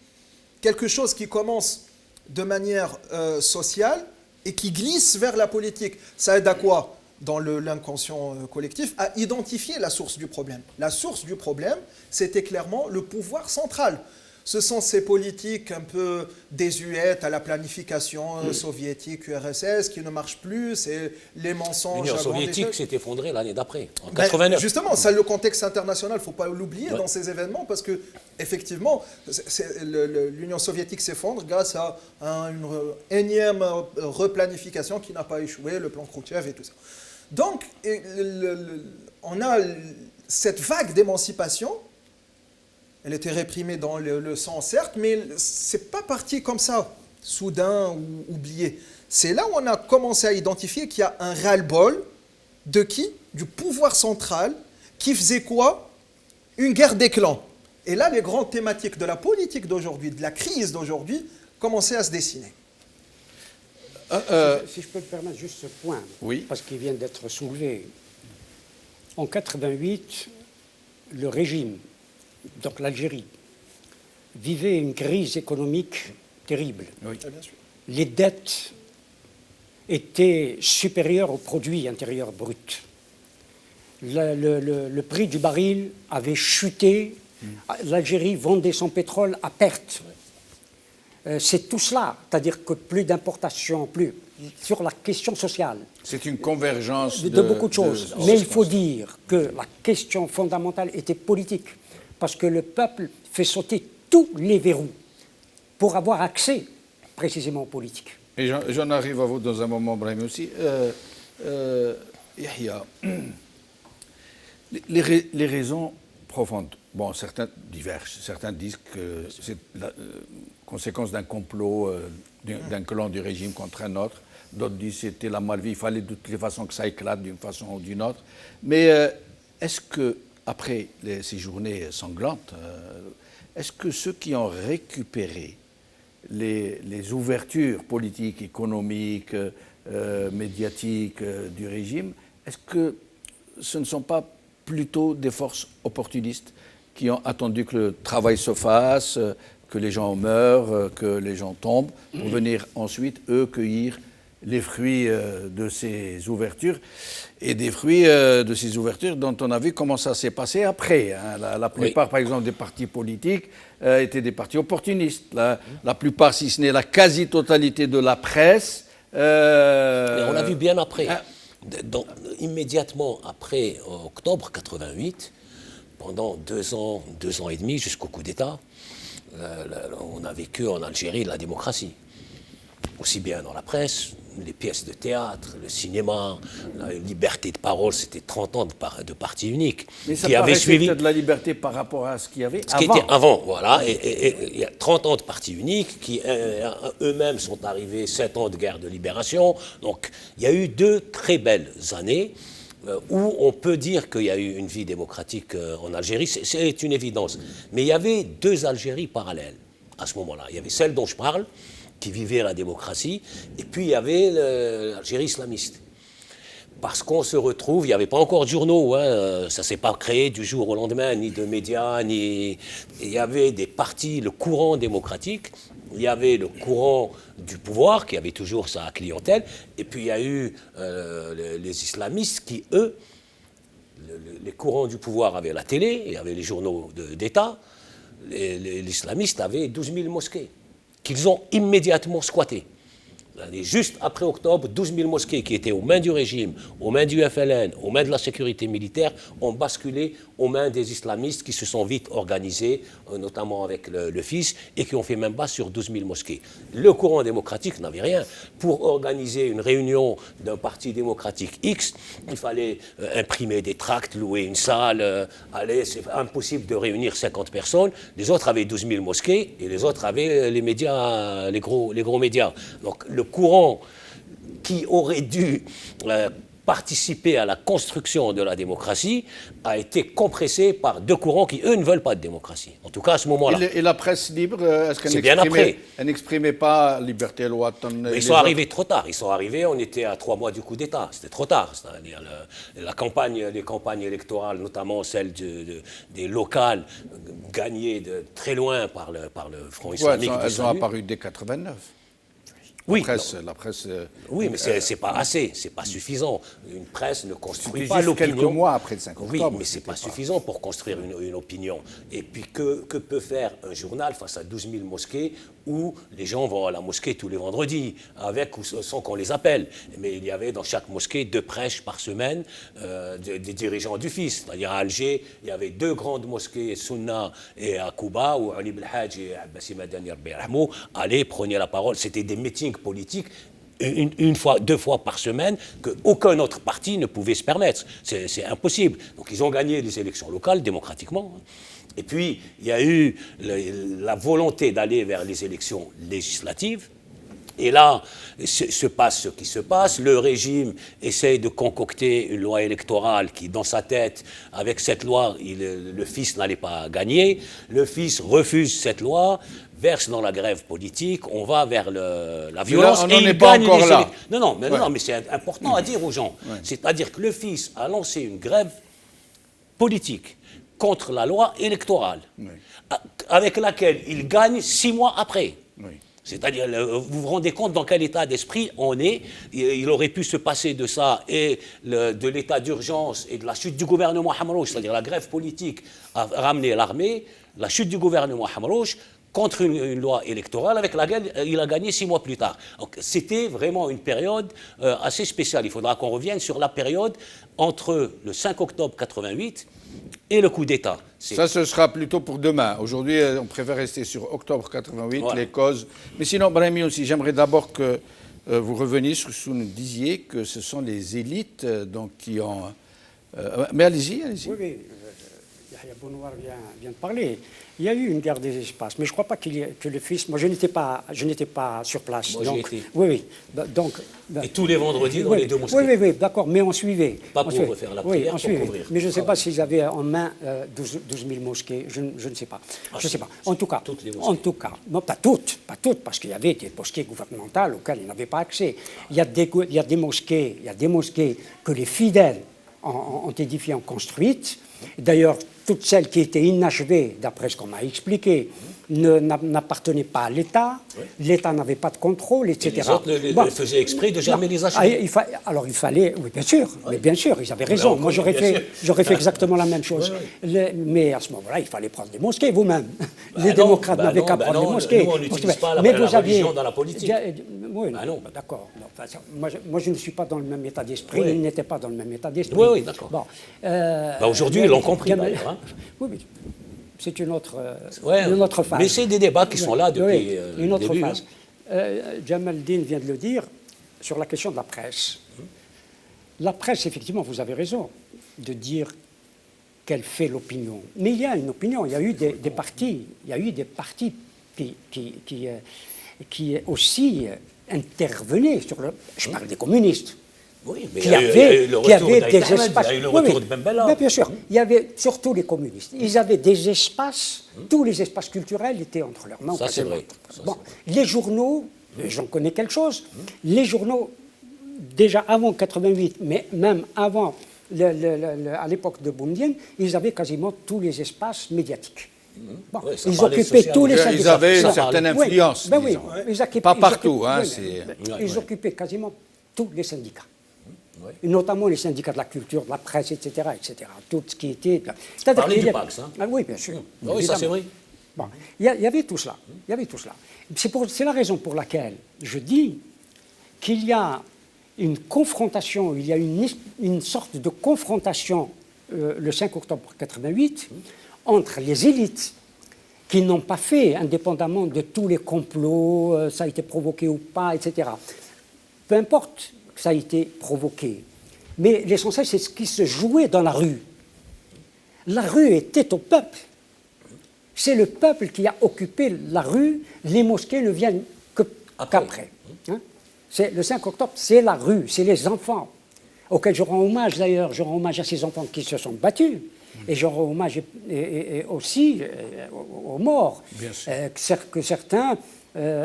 [SPEAKER 10] Quelque chose qui commence de manière sociale et qui glisse vers la politique. Ça aide à quoi ? Dans l'inconscient collectif, à identifier la source du problème. La source du problème, c'était clairement le pouvoir central. Ce sont ces politiques un peu désuètes à la planification soviétique, URSS, qui ne marchent plus, c'est les mensonges.
[SPEAKER 9] L'Union soviétique s'est effondrée l'année d'après, en 89.
[SPEAKER 10] Justement, ça, le contexte international, il ne faut pas l'oublier dans ces événements, parce que effectivement, l'Union soviétique s'effondre grâce à une énième replanification qui n'a pas échoué, le plan Khrouchtchev et tout ça. Donc, on a cette vague d'émancipation. Elle était réprimée dans le sang, certes, mais ce n'est pas parti comme ça, soudain ou oublié. C'est là où on a commencé à identifier qu'il y a un ras-le-bol de qui ? Du pouvoir central, qui faisait quoi ? Une guerre des clans. Et là, les grandes thématiques de la politique d'aujourd'hui, de la crise d'aujourd'hui, commençaient à se dessiner.
[SPEAKER 11] Si je peux me permettre juste ce point,
[SPEAKER 1] oui,
[SPEAKER 11] parce qu'il vient d'être soulevé. En 88, le régime, donc l'Algérie, vivait une crise économique terrible.
[SPEAKER 1] Oui.
[SPEAKER 11] Les dettes étaient supérieures au produit intérieur brut. Le prix du baril avait chuté. L'Algérie vendait son pétrole à perte. C'est tout cela, c'est-à-dire que plus d'importation, plus sur la question sociale.
[SPEAKER 1] C'est une convergence
[SPEAKER 11] de beaucoup de choses. Mais il faut dire que la question fondamentale était politique, parce que le peuple fait sauter tous les verrous pour avoir accès précisément aux politiques.
[SPEAKER 1] Et j'en arrive à vous dans un moment, Brahim, aussi. Yahya, les raisons profondes, bon, certains divergent. Certains disent que c'est la conséquence d'un complot d'un clan du régime contre un autre. D'autres disent que c'était la malvie, il fallait de toutes les façons que ça éclate d'une façon ou d'une autre. Mais est-ce que, après ces journées sanglantes, est-ce que ceux qui ont récupéré les ouvertures politiques, économiques, médiatiques du régime, est-ce que ce ne sont pas plutôt des forces opportunistes qui ont attendu que le travail se fasse, que les gens meurent, que les gens tombent, pour venir ensuite, eux, cueillir les fruits de ces ouvertures, et des fruits de ces ouvertures dont on a vu comment ça s'est passé après. Hein. La plupart, par exemple, des partis politiques étaient des partis opportunistes. La plupart, si ce n'est la quasi-totalité de la presse...
[SPEAKER 9] Mais on l'a vu bien après. Immédiatement après octobre 88, pendant 2 ans et demi, jusqu'au coup d'État, on a vécu en Algérie la démocratie. Aussi bien dans la presse, les pièces de théâtre, le cinéma, la liberté de parole, c'était 30 ans de parti unique.
[SPEAKER 1] Mais ça paraissait peut-être de la liberté par rapport à ce qu'il y avait avant.
[SPEAKER 9] Ce qui était avant, voilà. Et il y a 30 ans de parti unique qui eux-mêmes sont arrivés 7 ans de guerre de libération. Donc il y a eu 2 très belles années où on peut dire qu'il y a eu une vie démocratique en Algérie. C'est une évidence. Mais il y avait 2 Algéries parallèles à ce moment-là. Il y avait celle dont je parle, qui vivait la démocratie, et puis il y avait l'Algérie islamiste. Parce qu'on se retrouve, il n'y avait pas encore de journaux, hein, ça ne s'est pas créé du jour au lendemain, ni de médias, ni... Il y avait des partis, le courant démocratique, il y avait le courant du pouvoir, qui avait toujours sa clientèle, et puis il y a eu les islamistes qui, eux, les courants du pouvoir avaient la télé, il y avait les journaux d'État, les islamistes avaient 12 000 mosquées, qu'ils ont immédiatement squatté. Juste après octobre, 12 000 mosquées qui étaient aux mains du régime, aux mains du FLN, aux mains de la sécurité militaire, ont basculé aux mains des islamistes qui se sont vite organisés, notamment avec le FIS, et qui ont fait même bas sur 12 000 mosquées. Le courant démocratique n'avait rien. Pour organiser une réunion d'un parti démocratique X, il fallait imprimer des tracts, louer une salle, c'est impossible de réunir 50 personnes. Les autres avaient 12 000 mosquées, et les autres avaient les médias, les gros médias. Donc le courant qui aurait dû participer à la construction de la démocratie a été compressé par 2 courants qui, eux, ne veulent pas de démocratie. En tout cas, à ce moment-là.
[SPEAKER 1] Et la presse libre, est-ce qu'elle n'exprimait pas liberté, loi,
[SPEAKER 9] ils sont arrivés trop tard. Ils sont arrivés, on était à 3 mois du coup d'État. C'était trop tard. Les campagnes électorales, notamment celles des locales, gagnées de très loin par le Front islamique.
[SPEAKER 1] Elles ont apparu dès 89.
[SPEAKER 9] Oui,
[SPEAKER 1] la presse.
[SPEAKER 9] Oui, mais c'est pas assez, c'est pas suffisant. Une presse ne construit pas l'opinion.
[SPEAKER 1] Quelques mois après le 5 octobre.
[SPEAKER 9] Oui, mais c'est pas suffisant pour construire une opinion. Et puis que peut faire un journal face à 12 000 mosquées où les gens vont à la mosquée tous les vendredis, avec ou sans qu'on les appelle. Mais il y avait dans chaque mosquée 2 prêches par semaine des dirigeants du FIS. C'est-à-dire à Alger, il y avait 2 grandes mosquées, Sunna et à Kouba, où Ali Belhadj et Abbasi Madani allaient, prenaient la parole. C'était des meetings politiques 2 fois par semaine qu'aucun autre parti ne pouvait se permettre. C'est impossible. Donc ils ont gagné les élections locales démocratiquement. Et puis, il y a eu la volonté d'aller vers les élections législatives. Et là, se passe ce qui se passe. Le régime essaye de concocter une loi électorale qui, dans sa tête, avec cette loi, le FIS n'allait pas gagner. Le FIS refuse cette loi, verse dans la grève politique, on va vers la violence.
[SPEAKER 1] Là, on n'en est pas encore là.
[SPEAKER 9] Non, mais c'est important à dire aux gens. Ouais. C'est-à-dire que le FIS a lancé une grève politique contre la loi électorale, avec laquelle il gagne 6 mois après. Oui. C'est-à-dire, vous vous rendez compte dans quel état d'esprit on est. Il aurait pu se passer de ça et de l'état d'urgence et de la chute du gouvernement Hamrouch, c'est-à-dire la grève politique a ramené l'armée, la chute du gouvernement Hamrouch contre une loi électorale avec laquelle il a gagné 6 mois plus tard. Donc, c'était vraiment une période assez spéciale. Il faudra qu'on revienne sur la période entre le 5 octobre 88 et le coup d'État.
[SPEAKER 1] Ça, ce sera plutôt pour demain. Aujourd'hui, on préfère rester sur octobre 88, voilà. Les causes. Mais sinon, Brahimi aussi, j'aimerais d'abord que vous reveniez sur ce que vous disiez, que ce sont les élites donc, qui ont... mais allez-y.
[SPEAKER 11] Oui. Yahya Bounoir vient de parler. Il y a eu une guerre des espaces, mais je ne crois pas que le FIS... Moi, je n'étais pas sur place.
[SPEAKER 9] Moi,
[SPEAKER 11] donc,
[SPEAKER 9] j'y étais.
[SPEAKER 11] Oui. Donc,
[SPEAKER 9] et tous les vendredis dans les 2 mosquées.
[SPEAKER 11] Oui, d'accord, mais on suivait.
[SPEAKER 9] Pas pour faire la prière, pour couvrir.
[SPEAKER 11] Mais je ne sais pas s'ils avaient en main 12 000 mosquées, je ne sais pas. Je ne sais pas. En tout cas,
[SPEAKER 9] toutes les mosquées.
[SPEAKER 11] Non, pas toutes, parce qu'il y avait des mosquées gouvernementales auxquelles ils n'avaient pas accès. Il y a des mosquées que les fidèles ont édifiées, ont construites. D'ailleurs, toutes celles qui étaient inachevées, d'après ce qu'on m'a expliqué, n'appartenaient pas à l'État. Oui. L'État n'avait pas de contrôle, etc.
[SPEAKER 9] Et les autres faisaient exprès de jamais les achever.
[SPEAKER 11] Alors il fallait, oui, bien sûr, oui. Mais bien sûr, ils avaient raison. Moi, j'aurais fait exactement la même chose. Oui. Mais à ce moment-là, il fallait prendre des mosquées vous-même. Les démocrates n'avaient qu'à prendre des mosquées.
[SPEAKER 9] Nous, on n'utilise pas la religion dans la politique.
[SPEAKER 11] Oui, d'accord. Moi, je ne suis pas dans le même état d'esprit. Ils n'étaient pas dans le même état d'esprit.
[SPEAKER 9] Oui, d'accord. Bon, aujourd'hui, ils l'ont compris.
[SPEAKER 11] oui, mais c'est une autre phase.
[SPEAKER 9] Mais c'est des débats qui sont là depuis
[SPEAKER 11] une autre
[SPEAKER 9] le début.
[SPEAKER 11] Phase. Jamal Din vient de le dire sur la question de la presse. La presse, effectivement, vous avez raison de dire qu'elle fait l'opinion. Mais il y a une opinion, il y a eu des partis, qui aussi intervenaient sur le... Je parle des communistes.
[SPEAKER 9] Oui, mais
[SPEAKER 11] qui avaient des espaces.
[SPEAKER 9] Il y a eu le retour de Ben Bella.
[SPEAKER 11] Mais bien sûr, il y avait surtout les communistes. Ils avaient des espaces, tous les espaces culturels étaient entre leurs mains.
[SPEAKER 9] Ça, c'est vrai.
[SPEAKER 11] Bon, les journaux, j'en connais quelque chose, les journaux, déjà avant 88, mais même avant, à l'époque de Boumedienne, ils avaient quasiment tous les espaces médiatiques. Bon,
[SPEAKER 9] oui,
[SPEAKER 11] ils occupaient tous les syndicats.
[SPEAKER 1] Ils avaient une certaine influence.
[SPEAKER 11] Oui,
[SPEAKER 1] pas partout.
[SPEAKER 11] Ils occupaient quasiment tous les syndicats. Et notamment les syndicats de la culture, de la presse, etc. Tout ce qui était...
[SPEAKER 9] Parler du Pax, hein.
[SPEAKER 11] Oui, bien sûr.
[SPEAKER 9] Oui, ça c'est vrai.
[SPEAKER 11] Bon, il y avait tout cela. C'est la raison pour laquelle je dis qu'il y a une confrontation, il y a une sorte de confrontation le 5 octobre 88 entre les élites qui n'ont pas fait, indépendamment de tous les complots, ça a été provoqué ou pas, etc. Peu importe que ça a été provoqué. Mais l'essentiel, c'est ce qui se jouait dans la rue. La rue était au peuple. C'est le peuple qui a occupé la rue. Les mosquées ne viennent qu'après. Hein? Le 5 octobre, c'est la rue, c'est les enfants, auxquels je rends hommage d'ailleurs. Je rends hommage à ces enfants qui se sont battus. Et je rends hommage aussi aux morts, que certains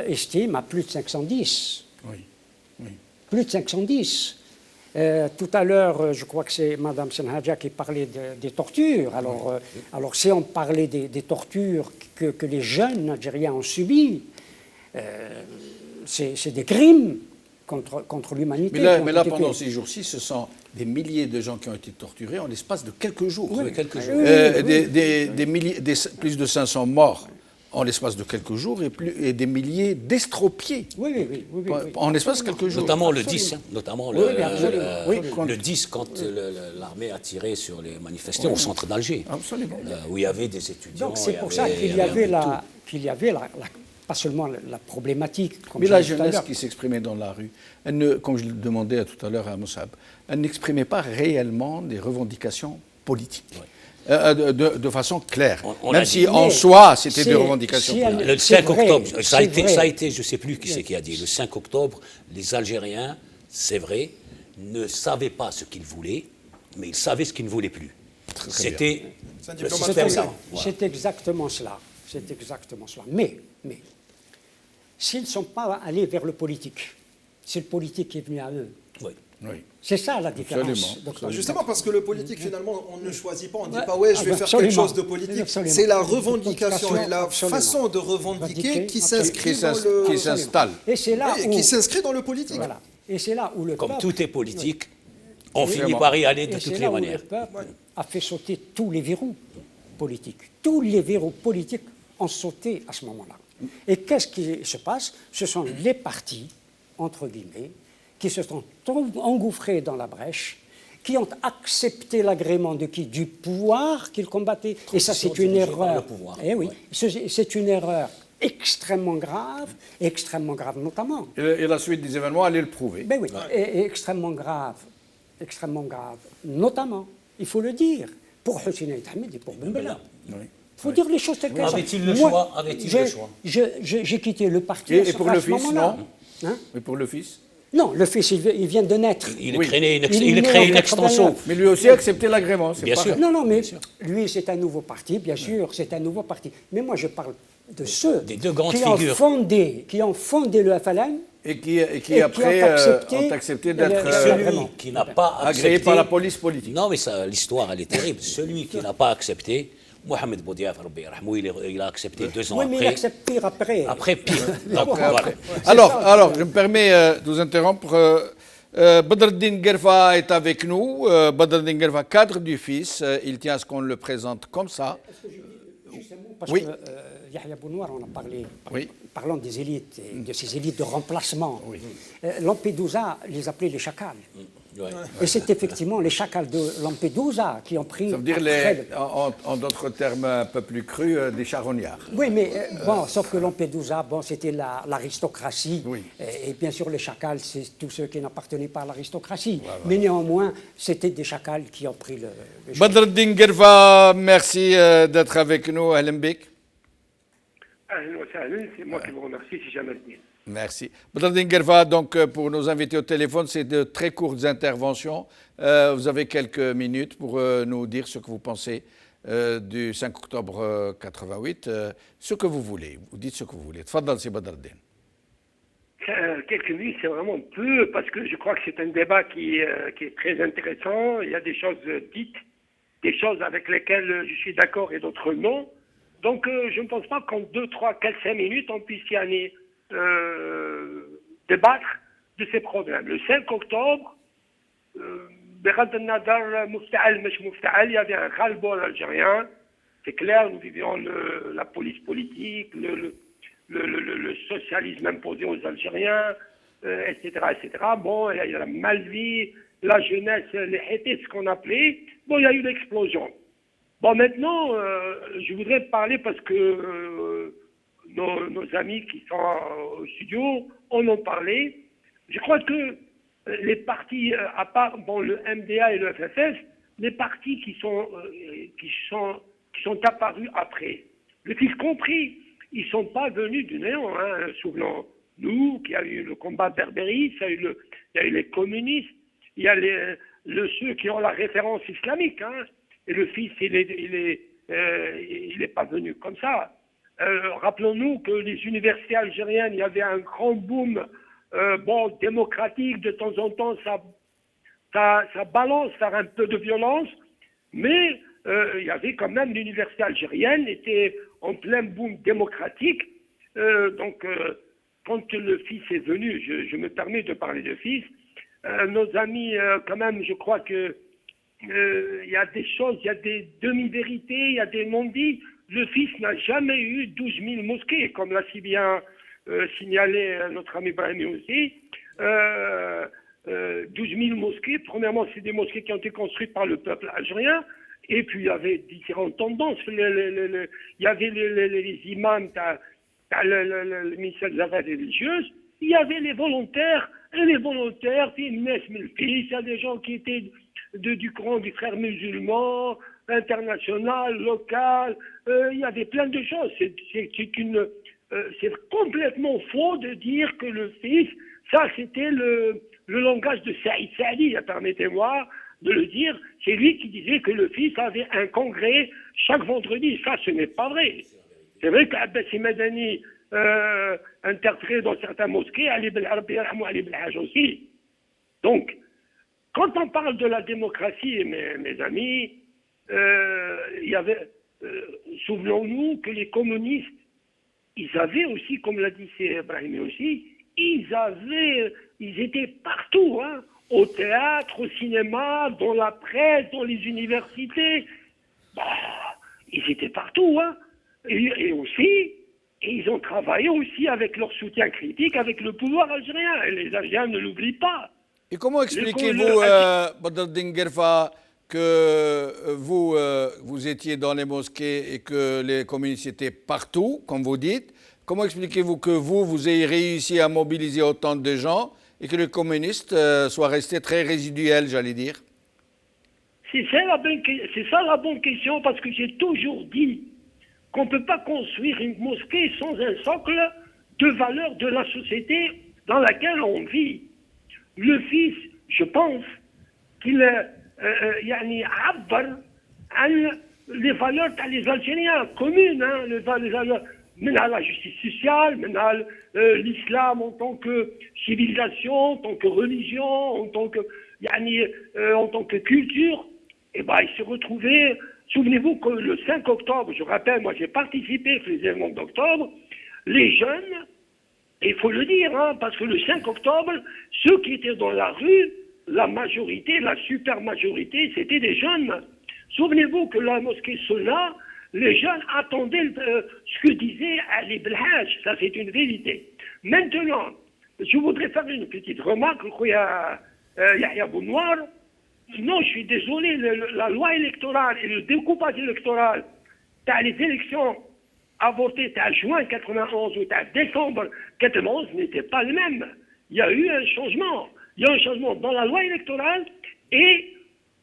[SPEAKER 11] estiment à plus de 510.
[SPEAKER 1] Oui.
[SPEAKER 11] Plus de 510. Tout à l'heure, je crois que c'est Mme Senhadja qui parlait des tortures. Alors si on parlait des tortures que les jeunes Algériens ont subies, c'est des crimes contre l'humanité.
[SPEAKER 1] Mais là, pendant ces jours-ci, ce sont des milliers de gens qui ont été torturés en l'espace de quelques jours.
[SPEAKER 11] Oui,
[SPEAKER 1] Plus de 500 morts en l'espace de quelques jours et des milliers d'estropiés en l'espace de quelques jours.
[SPEAKER 9] Notamment le 10, le 10 quand l'armée a tiré sur les manifestants au centre d'Alger, où il y avait des étudiants.
[SPEAKER 11] Donc c'est pour ça qu'il y avait pas seulement la problématique.
[SPEAKER 1] Mais la jeunesse qui s'exprimait dans la rue, comme je le demandais tout à l'heure à Moussab, elle n'exprimait pas réellement des revendications politiques. De façon claire, même si en soi c'était des revendications politiques.
[SPEAKER 9] Le 5 octobre, ça a été, je ne sais plus qui c'est qui a dit, le 5 octobre, les Algériens, c'est vrai, ne savaient pas ce qu'ils voulaient, mais ils savaient ce qu'ils ne voulaient plus. C'était
[SPEAKER 11] C'est exactement cela. C'est exactement cela. Mais s'ils ne sont pas allés vers le politique, c'est le politique qui est venu à eux. C'est ça la différence.
[SPEAKER 10] Justement parce que le politique, finalement, on ne choisit pas, on ne dit pas « ouais, je vais faire quelque chose de politique ». C'est la revendication et la façon de revendiquer qui s'inscrit dans le...
[SPEAKER 1] Qui s'installe.
[SPEAKER 11] Et c'est là où...
[SPEAKER 10] Qui s'inscrit dans le politique.
[SPEAKER 11] Voilà. Et c'est là où le
[SPEAKER 9] Comme
[SPEAKER 11] peuple...
[SPEAKER 9] tout est politique, on finit par y aller de toutes les manières.
[SPEAKER 11] Le peuple a fait sauter tous les verrous politiques. Tous les verrous politiques ont sauté à ce moment-là. Et qu'est-ce qui se passe? Ce sont les partis, entre guillemets, qui se sont engouffrés dans la brèche, qui ont accepté l'agrément de qui? Du pouvoir qu'ils combattaient. Et ça, c'est une erreur. Eh oui, c'est une erreur extrêmement grave notamment.
[SPEAKER 1] Et la suite des événements allait le prouver.
[SPEAKER 11] Ben oui, et extrêmement grave, notamment, il faut le dire, pour Hussein Ahmed et pour Ben Bella. Il faut dire les choses telles qu'elles sont.
[SPEAKER 9] Avait-il le choix?
[SPEAKER 11] J'ai quitté le parti
[SPEAKER 1] et pour le fils, non
[SPEAKER 11] hein?
[SPEAKER 1] Et pour le fils?
[SPEAKER 11] Non, le fils, il vient de naître.
[SPEAKER 9] Il créé une extension.
[SPEAKER 1] Mais lui aussi a accepté l'agrément, c'est
[SPEAKER 9] bien
[SPEAKER 1] pas...
[SPEAKER 9] sûr.
[SPEAKER 11] Non, mais lui, c'est un nouveau parti, bien sûr, c'est un nouveau parti. Mais moi, je parle de ceux
[SPEAKER 9] des deux grandes
[SPEAKER 11] qui ont fondé le FLN
[SPEAKER 1] et qui après ont accepté d'être
[SPEAKER 9] celui qui n'a pas
[SPEAKER 1] agréé par la police politique.
[SPEAKER 9] Non, mais l'histoire, elle est terrible. Celui qui n'a pas accepté, Mohamed Boudiaf, il a accepté 2 ans après.
[SPEAKER 11] Oui, mais il accepte pire après.
[SPEAKER 9] Après, pire.
[SPEAKER 1] Donc, voilà. Alors, je me permets de vous interrompre. Badreddine Guerfa est avec nous. Badreddine Guerfa, cadre du FIS. Il tient à ce qu'on le présente comme ça.
[SPEAKER 11] Parce que Yahya Bounoir, on a parlé, parlant des élites, et de ces élites de remplacement. Lampedusa les appelait les chacals.
[SPEAKER 9] Ouais.
[SPEAKER 11] Et c'est effectivement les chacals de Lampedusa qui ont pris...
[SPEAKER 1] Ça veut dire, en d'autres termes un peu plus crus, des charognards.
[SPEAKER 11] Oui, mais bon, sauf que Lampedusa, bon, c'était l'aristocratie. Oui. Et bien sûr, les chacals, c'est tous ceux qui n'appartenaient pas à l'aristocratie. Ouais, ouais. Mais néanmoins, c'était des chacals qui ont pris le...
[SPEAKER 1] Badreddine Guerva, merci d'être avec nous. Ahlan bik.
[SPEAKER 12] C'est moi qui vous remercie, si jamais.
[SPEAKER 1] Merci. Badreddine Guerva, donc pour nos invités au téléphone, c'est de très courtes interventions. Vous avez quelques minutes pour nous dire ce que vous pensez du 5 octobre 88. Ce que vous voulez. Vous dites ce que vous voulez. Tfadal, c'est Badreddine.
[SPEAKER 12] Quelques minutes, c'est vraiment peu, parce que je crois que c'est un débat qui est très intéressant. Il y a des choses dites, des choses avec lesquelles je suis d'accord et d'autres non. Donc, je ne pense pas qu'en 2, 3, 4, 5 minutes, on puisse y aller débattre de ces problèmes. Le 5 octobre, il y avait un ras-le-bol algérien. C'est clair, nous vivions la police politique, le socialisme imposé aux Algériens, etc., etc. Bon, il y a la malvie, la jeunesse, les hétés, ce qu'on appelait. Bon, il y a eu l'explosion. Bon, maintenant, je voudrais parler parce que nos amis qui sont au studio en ont parlé. Je crois que les partis, à part bon, le MDA et le FFF, les partis qui sont apparus après, le FIS compris, ils ne sont pas venus du néant. Hein. Souvenons-nous qu'il y a eu le combat berbériste, il y a eu les communistes, il y a ceux qui ont la référence islamique. Hein. Et le FIS, il est pas venu comme ça. Rappelons-nous que les universités algériennes, il y avait un grand boom démocratique. De temps en temps, ça balance vers un peu de violence. Mais il y avait quand même l'université algérienne était en plein boom démocratique. Donc, quand le FIS est venu, je me permets de parler de FIS, nos amis, quand même, je crois que il y a des choses, il y a des demi-vérités, il y a des non-dits. Le FIS n'a jamais eu 12 000 mosquées, comme l'a si bien signalé notre ami Brahimi aussi. 12 000 mosquées, premièrement, c'est des mosquées qui ont été construites par le peuple algérien. Et puis, il y avait différentes tendances. Il y avait les imams, le ministère des Affaires religieuses. Il y avait les volontaires. Et les volontaires, c'est une messe mille fils. Il y a des gens qui étaient du courant du frère musulman, international, local. Il y avait plein de choses. C'est complètement faux de dire que le FIS, ça, c'était le langage de Saïd Saadi, permettez-moi de le dire, c'est lui qui disait que le FIS avait un congrès chaque vendredi. Ça, ce n'est pas vrai. C'est vrai qu'Abbasi Madani interprète dans certains mosquées, Ali Belharbi, Ali Belhaj aussi. Donc, quand on parle de la démocratie, mes amis, il y avait, souvenons-nous que les communistes, ils avaient aussi, comme l'a dit Brahimi aussi, ils étaient partout, hein. Au théâtre, au cinéma, dans la presse, dans les universités. Ils étaient partout. Hein. Et aussi, ils ont travaillé aussi avec leur soutien critique avec le pouvoir algérien. Et les Algériens ne l'oublient pas.
[SPEAKER 1] Et comment expliquez-vous, Badreddine Guerva, que vous étiez dans les mosquées et que les communistes étaient partout, comme vous dites? Comment expliquez-vous que vous ayez réussi à mobiliser autant de gens et que les communistes soient restés très résiduels, j'allais dire?
[SPEAKER 12] C'est ça la bonne question, parce que j'ai toujours dit qu'on ne peut pas construire une mosquée sans un socle de valeurs de la société dans laquelle on vit. Le FIS, je pense qu'il abbar les valeurs des Algériens communes, hein, les valeurs. Maintenant, la justice sociale, maintenant l'islam en tant que civilisation, en tant que religion, en tant que culture, et ils se retrouvaient. Souvenez-vous que le 5 octobre, je rappelle, moi j'ai participé aux événements d'octobre, les jeunes, et il faut le dire, hein, parce que le 5 octobre, ceux qui étaient dans la rue, la majorité, la super majorité, c'était des jeunes. Souvenez-vous que la mosquée Sola, les jeunes attendaient ce que disait Ali Belhaj, ça c'est une vérité. Maintenant, je voudrais faire une petite remarque, Yahya Bounoir. Non, je suis désolé, la loi électorale et le découpage électoral, les élections avortées en juin 91 ou en décembre 91 n'étaient pas les mêmes. Il y a eu un changement. Il y a un changement dans la loi électorale et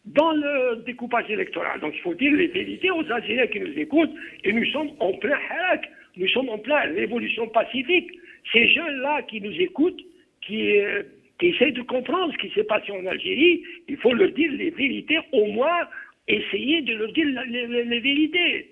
[SPEAKER 12] dans le découpage électoral. Donc il faut dire les vérités aux Algériens qui nous écoutent. Et nous sommes en plein harak, nous sommes en plein révolution pacifique. Ces jeunes-là qui nous écoutent, qui essayent de comprendre ce qui s'est passé en Algérie, il faut leur dire les vérités, au moins essayer de leur dire les vérités.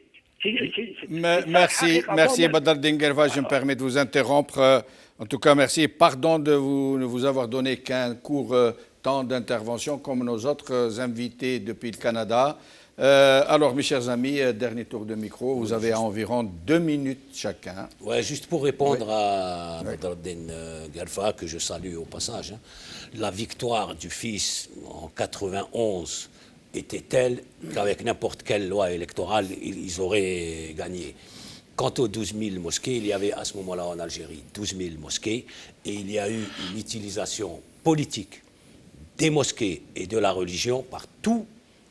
[SPEAKER 1] Merci Badr Dinguerva, je me permets de vous interrompre. En tout cas, merci. Pardon de vous avoir donné qu'un court temps d'intervention comme nos autres invités depuis le Canada. Alors, mes chers amis, dernier tour de micro. Vous avez environ 2 minutes chacun.
[SPEAKER 9] Ouais, juste pour répondre à Badr Dinguerva, que je salue au passage. La victoire du fils en 91 était telle qu'avec n'importe quelle loi électorale, ils auraient gagné. Quant aux 12 000 mosquées, il y avait à ce moment-là en Algérie 12 000 mosquées et il y a eu une utilisation politique des mosquées et de la religion par tout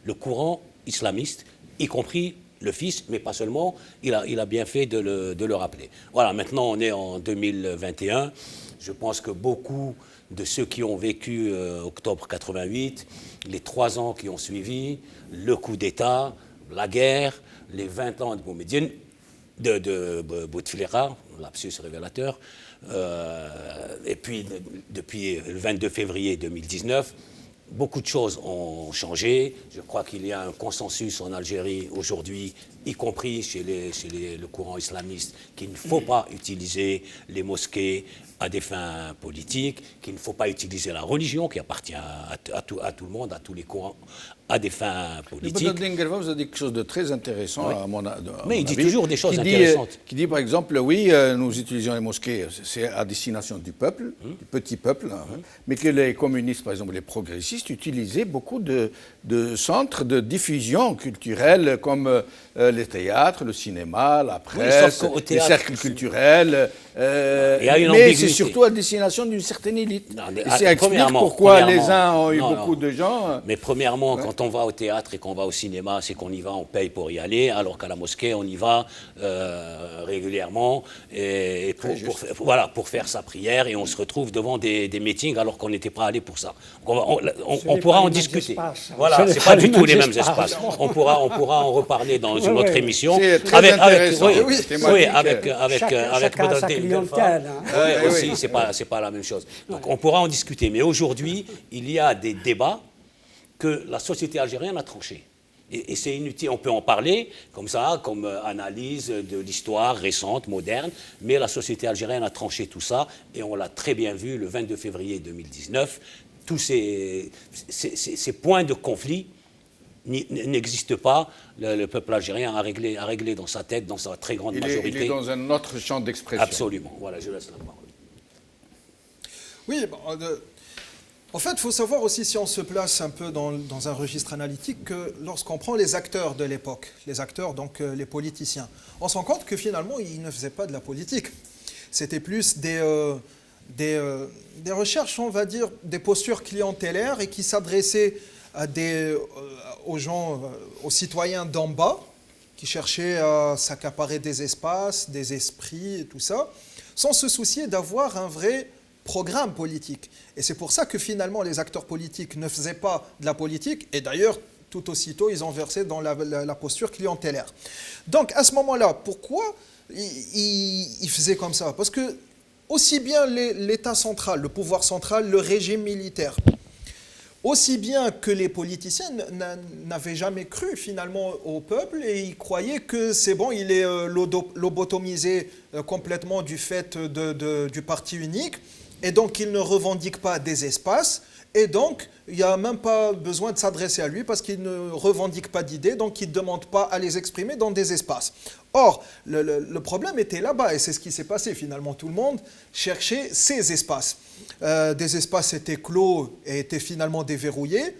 [SPEAKER 9] le courant islamiste, y compris le fils, mais pas seulement. Il a bien fait de le rappeler. Voilà, maintenant on est en 2021. Je pense que beaucoup de ceux qui ont vécu octobre 88, les 3 ans qui ont suivi, le coup d'État, la guerre, les 20 ans de Boumediene, de Bouteflika, lapsus révélateur, et puis depuis le 22 février 2019, beaucoup de choses ont changé. Je crois qu'il y a un consensus en Algérie aujourd'hui, y compris chez le courant islamiste, qu'il ne faut pas utiliser les mosquées à des fins politiques, qu'il ne faut pas utiliser la religion qui appartient à tout le monde, à tous les courants, à des fins politiques.
[SPEAKER 1] Badr Dinguerva, vous avez dit quelque chose de très intéressant à mon avis.
[SPEAKER 9] Mais il dit toujours des choses intéressantes.
[SPEAKER 1] Qui dit par exemple, oui, nous utilisons les mosquées, c'est à destination du peuple, du petit peuple, mais que les communistes, par exemple les progressistes, utilisaient beaucoup de centres de diffusion culturelle comme les théâtres, le cinéma, la presse, les cercles culturels. Mais c'est surtout à destination d'une certaine élite. Et ça explique pourquoi les uns ont eu beaucoup de gens.
[SPEAKER 9] Mais premièrement, quand on va au théâtre et qu'on va au cinéma, c'est qu'on y va, on paye pour y aller, alors qu'à la mosquée, on y va régulièrement et pour faire sa prière, et on se retrouve devant des meetings alors qu'on n'était pas allé pour ça. On pourra en discuter. Voilà, c'est pas du tout les mêmes espaces. On pourra en reparler dans une autre émission.
[SPEAKER 1] C'est très intéressant.
[SPEAKER 9] Avec Badr Dinguerva. Aussi, c'est pas la même chose. Donc on pourra en discuter. Mais aujourd'hui, il y a des débats que la société algérienne a tranchés. Et c'est inutile, on peut en parler comme ça, comme analyse de l'histoire récente, moderne, mais la société algérienne a tranché tout ça, et on l'a très bien vu le 22 février 2019. Tous ces points de conflit n'existe pas. Le peuple algérien a réglé dans sa tête, dans sa très grande majorité.
[SPEAKER 1] Il est dans un autre champ d'expression.
[SPEAKER 9] Absolument. Voilà, je laisse la parole.
[SPEAKER 10] Oui, en fait, il faut savoir aussi, si on se place un peu dans un registre analytique, que lorsqu'on prend les acteurs de l'époque, les acteurs, donc les politiciens, on se rend compte que finalement, ils ne faisaient pas de la politique. C'était plus des recherches, on va dire, des postures clientélaires et qui s'adressaient aux gens, aux citoyens d'en bas, qui cherchaient à s'accaparer des espaces, des esprits et tout ça, sans se soucier d'avoir un vrai programme politique. Et c'est pour ça que finalement les acteurs politiques ne faisaient pas de la politique, et d'ailleurs tout aussitôt ils ont versé dans la posture clientélaire. Donc à ce moment-là, pourquoi ils faisaient comme ça? Parce que aussi bien l'État central, le pouvoir central, le régime militaire, aussi bien que les politiciens n'avaient jamais cru finalement au peuple, et ils croyaient que c'est bon, il est lobotomisé complètement du fait du parti unique, et donc il ne revendique pas des espaces, et donc il n'y a même pas besoin de s'adresser à lui parce qu'il ne revendique pas d'idées, donc il ne demande pas à les exprimer dans des espaces. Or, le problème était là-bas, et c'est ce qui s'est passé finalement. Tout le monde cherchait ces espaces. Des espaces étaient clos et étaient finalement déverrouillés.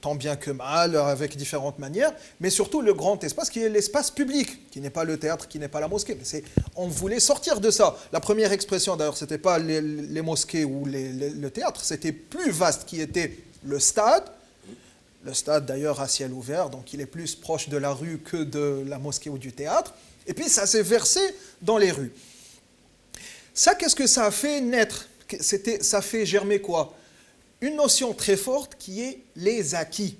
[SPEAKER 10] tant bien que mal, avec différentes manières, mais surtout le grand espace qui est l'espace public, qui n'est pas le théâtre, qui n'est pas la mosquée. On voulait sortir de ça. La première expression, d'ailleurs, ce n'était pas les mosquées ou le théâtre, c'était plus vaste, qui était le stade. Le stade, d'ailleurs, à ciel ouvert, donc il est plus proche de la rue que de la mosquée ou du théâtre. Et puis, ça s'est versé dans les rues. Ça, qu'est-ce que ça a fait naître? Ça fait germer quoi? Une notion très forte qui est les acquis.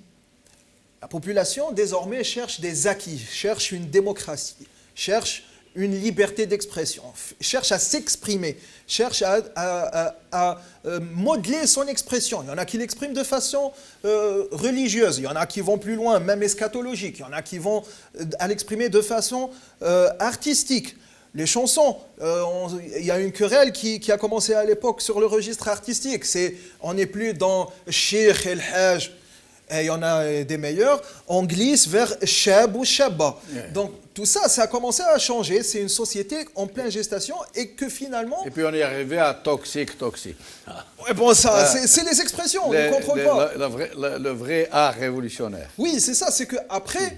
[SPEAKER 10] La population, désormais, cherche des acquis, cherche une démocratie, cherche une liberté d'expression, cherche à s'exprimer, cherche à modeler son expression. Il y en a qui l'expriment de façon religieuse, il y en a qui vont plus loin, même eschatologique, il y en a qui vont à l'exprimer de façon artistique. Les chansons, il y a une querelle qui a commencé à l'époque sur le registre artistique. On n'est plus dans Sheikh El Hajj, et il y en a des meilleurs. On glisse vers Shab ou Shabba. Donc tout ça, ça a commencé à changer. C'est une société en pleine gestation et que finalement...
[SPEAKER 1] Et puis on est arrivé à toxique.
[SPEAKER 10] Ouais, bon, ça, c'est les expressions, on ne contrôle pas.
[SPEAKER 1] Le vrai art révolutionnaire.
[SPEAKER 10] Oui, c'est ça, c'est qu'après...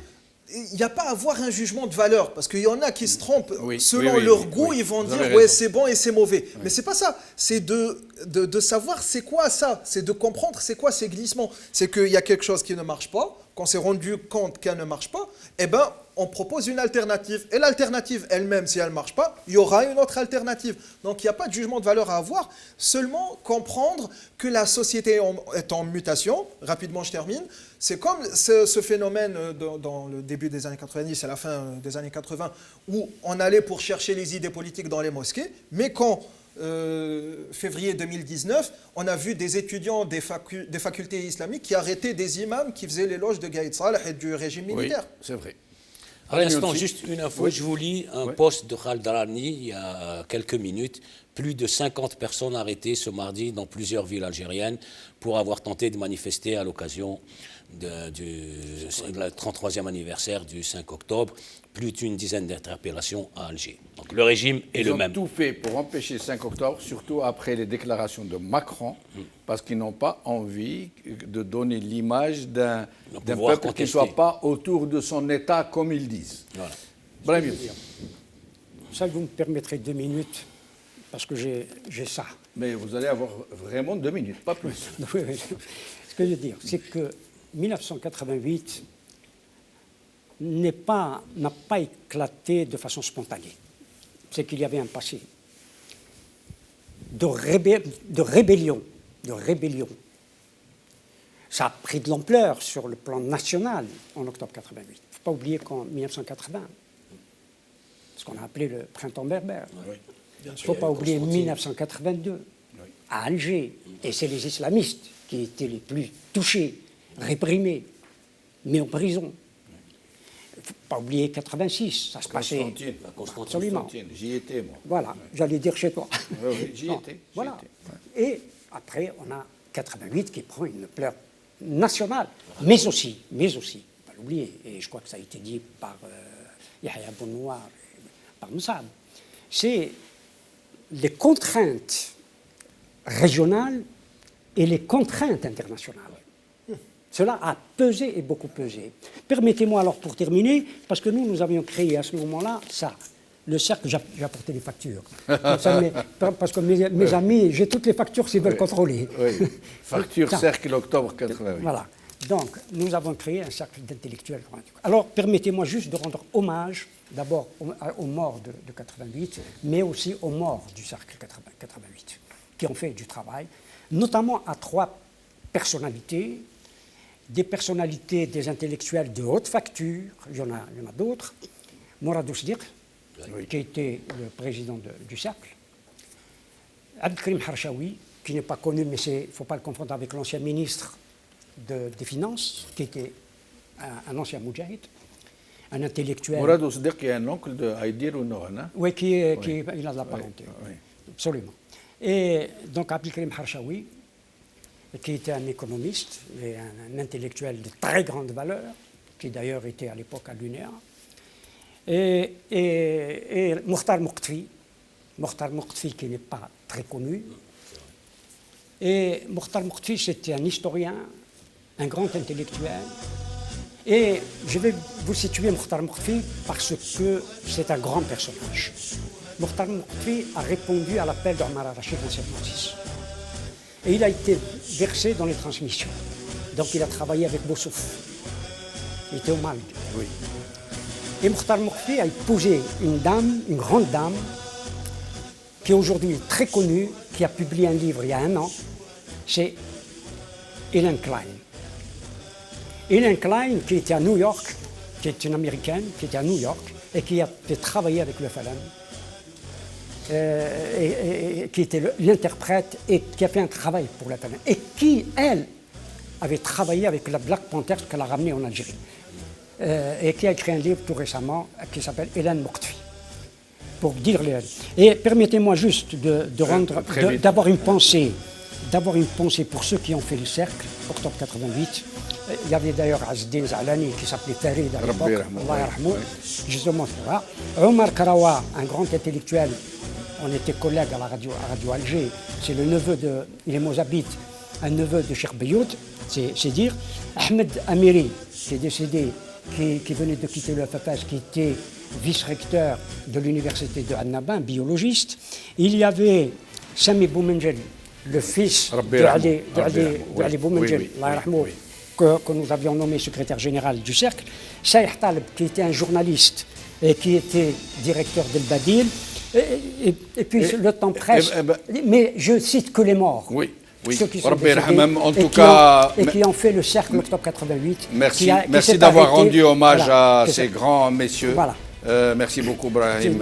[SPEAKER 10] Il n'y a pas à avoir un jugement de valeur, parce qu'il y en a qui se trompent selon leur goût, ils vont dire ouais c'est bon et c'est mauvais. Mais c'est pas ça, c'est de savoir c'est quoi ça, c'est de comprendre c'est quoi ces glissements. C'est qu'il y a quelque chose qui ne marche pas, qu'on s'est rendu compte qu'elle ne marche pas, eh bien on propose une alternative. Et l'alternative elle-même, si elle ne marche pas, il y aura une autre alternative. Donc il n'y a pas de jugement de valeur à avoir, seulement comprendre que la société est en mutation. Rapidement je termine. C'est comme ce phénomène dans le début des années 90 et la fin des années 80 où on allait pour chercher les idées politiques dans les mosquées, mais quand, février 2019, on a vu des étudiants des facultés islamiques qui arrêtaient des imams qui faisaient l'éloge de Gaïd Salah et du régime militaire.
[SPEAKER 1] Oui, c'est vrai.
[SPEAKER 9] À l'instant, juste une info, je vous lis un post de Khaled Rani il y a quelques minutes. Plus de 50 personnes arrêtées ce mardi dans plusieurs villes algériennes pour avoir tenté de manifester à l'occasion du 33e anniversaire du 5 octobre. Plus d'une dizaine d'interpellations à Alger. Donc le régime est le même.
[SPEAKER 1] Ils ont tout fait pour empêcher le 5 octobre, surtout après les déclarations de Macron, parce qu'ils n'ont pas envie de donner l'image d'un peuple qui ne soit pas autour de son État, comme ils disent. Voilà.
[SPEAKER 11] Ça, vous me permettrez 2 minutes, parce que j'ai ça.
[SPEAKER 1] Mais vous allez avoir vraiment 2 minutes, pas plus.
[SPEAKER 11] Ce que je veux dire, c'est que 1988 n'a pas éclaté de façon spontanée. C'est qu'il y avait un passé de rébellion. Ça a pris de l'ampleur sur le plan national en octobre 88. Il ne faut pas oublier qu'en 1980, ce qu'on a appelé le printemps berbère, il ne faut pas oublier 1982, à Alger, et c'est les islamistes qui étaient les plus touchés, réprimés, mis en prison. Il ne faut pas oublier 86, ça se passait absolument.
[SPEAKER 1] J'y étais, moi.
[SPEAKER 11] Voilà, j'allais dire chez toi.
[SPEAKER 1] Oui, j'y étais.
[SPEAKER 11] Voilà. Et après, on a 88 qui prend une ampleur nationale, mais aussi, pas l'oublier, et je crois que ça a été dit par Yahya Bounoir, par Moussab, c'est les contraintes régionales et les contraintes internationales. Cela a pesé et beaucoup pesé. Permettez-moi alors pour terminer, parce que nous avions créé à ce moment-là ça, le cercle, j'ai apporté les factures. Parce que mes amis, j'ai toutes les factures s'ils veulent contrôler.
[SPEAKER 1] Oui. Facture cercle octobre 88.
[SPEAKER 11] Voilà. Donc, nous avons créé un cercle d'intellectuels. Alors, permettez-moi juste de rendre hommage, d'abord aux morts de 88, mais aussi aux morts du cercle 88, qui ont fait du travail, notamment à 3 personnalités, des personnalités, des intellectuels de haute facture, il y en a d'autres, Mourad Ousdir, qui était le président du cercle, Abdelkrim Harshawi, qui n'est pas connu, mais il ne faut pas le confondre avec l'ancien ministre des Finances, qui était un ancien moudjahid, un intellectuel.
[SPEAKER 1] Mourad Ousdir, qui est un oncle de Haïdir ou non, hein?
[SPEAKER 11] Oui, il a de la parenté, absolument. Et donc Abdelkrim Harshawi, qui était un économiste et un intellectuel de très grande valeur, qui d'ailleurs était à l'époque à l'UNEA, et Mokhtar Mouqtfi, qui n'est pas très connu. Et Mokhtar Mouqtfi, c'était un historien un grand intellectuel. Et je vais vous situer Mokhtar Mokhtfi parce que c'est un grand personnage. Mokhtar Mokhtfi a répondu à l'appel d'Omar al-Rachid en 1976. Et il a été versé dans les transmissions. Donc il a travaillé avec Boussouf. Il était au Mali.
[SPEAKER 1] Oui.
[SPEAKER 11] Et Mokhtar Mokhtfi a épousé une dame, une grande dame, qui aujourd'hui est très connue, qui a publié un livre il y a 1 an, c'est Helen Klein. Helen Klein, qui était à New York, qui est une Américaine, qui était à New York, et qui a fait travailler avec le Falun, et qui était l'interprète, et qui a fait un travail pour le Falun, et qui, elle, avait travaillé avec la Black Panthers qu'elle a ramené en Algérie, et qui a écrit un livre tout récemment qui s'appelle Helen Mokhtfi. Pour dire les... Et permettez-moi juste d'avoir une pensée pour ceux qui ont fait le cercle, octobre 88. Il y avait d'ailleurs Azedine Zalani qui s'appelait Farid à l'époque, Allah yarhamou, justement voilà. Omar Karawa, un grand intellectuel, on était collègues à la radio Alger, c'est le neveu de, il est mozabite, un neveu de Cheikh Beyout, c'est dire. Ahmed Amiri, qui est décédé, qui venait de quitter le FFS, qui était vice-recteur de l'université de Annaba, un biologiste. Il y avait Sami Boumengel, le fils de Ali Boumengel, que nous avions nommé secrétaire général du cercle. Saïh Taleb, qui était un journaliste et qui était directeur d'El Badil. Et puis le temps presse. Mais je cite que les morts.
[SPEAKER 1] Oui. Oui.
[SPEAKER 11] Ceux qui sont
[SPEAKER 1] en tout cas,
[SPEAKER 11] et qui ont fait le cercle octobre 88.
[SPEAKER 1] Merci d'avoir rendu hommage à ces grands messieurs. Voilà. Merci beaucoup, Brahim.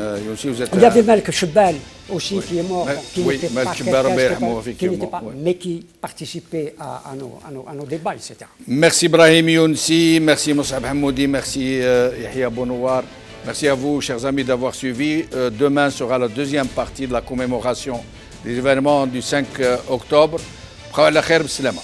[SPEAKER 11] Il y avait Malk Chebal aussi qui est mort, qui n'était pas, mais qui participait à nos débats, etc.
[SPEAKER 1] Merci Brahim Younsi, merci Moussab Hamoudi, merci Yahya Bounouar. Merci à vous, chers amis, d'avoir suivi. Demain sera la deuxième partie de la commémoration des événements du 5 octobre. Khair Salama.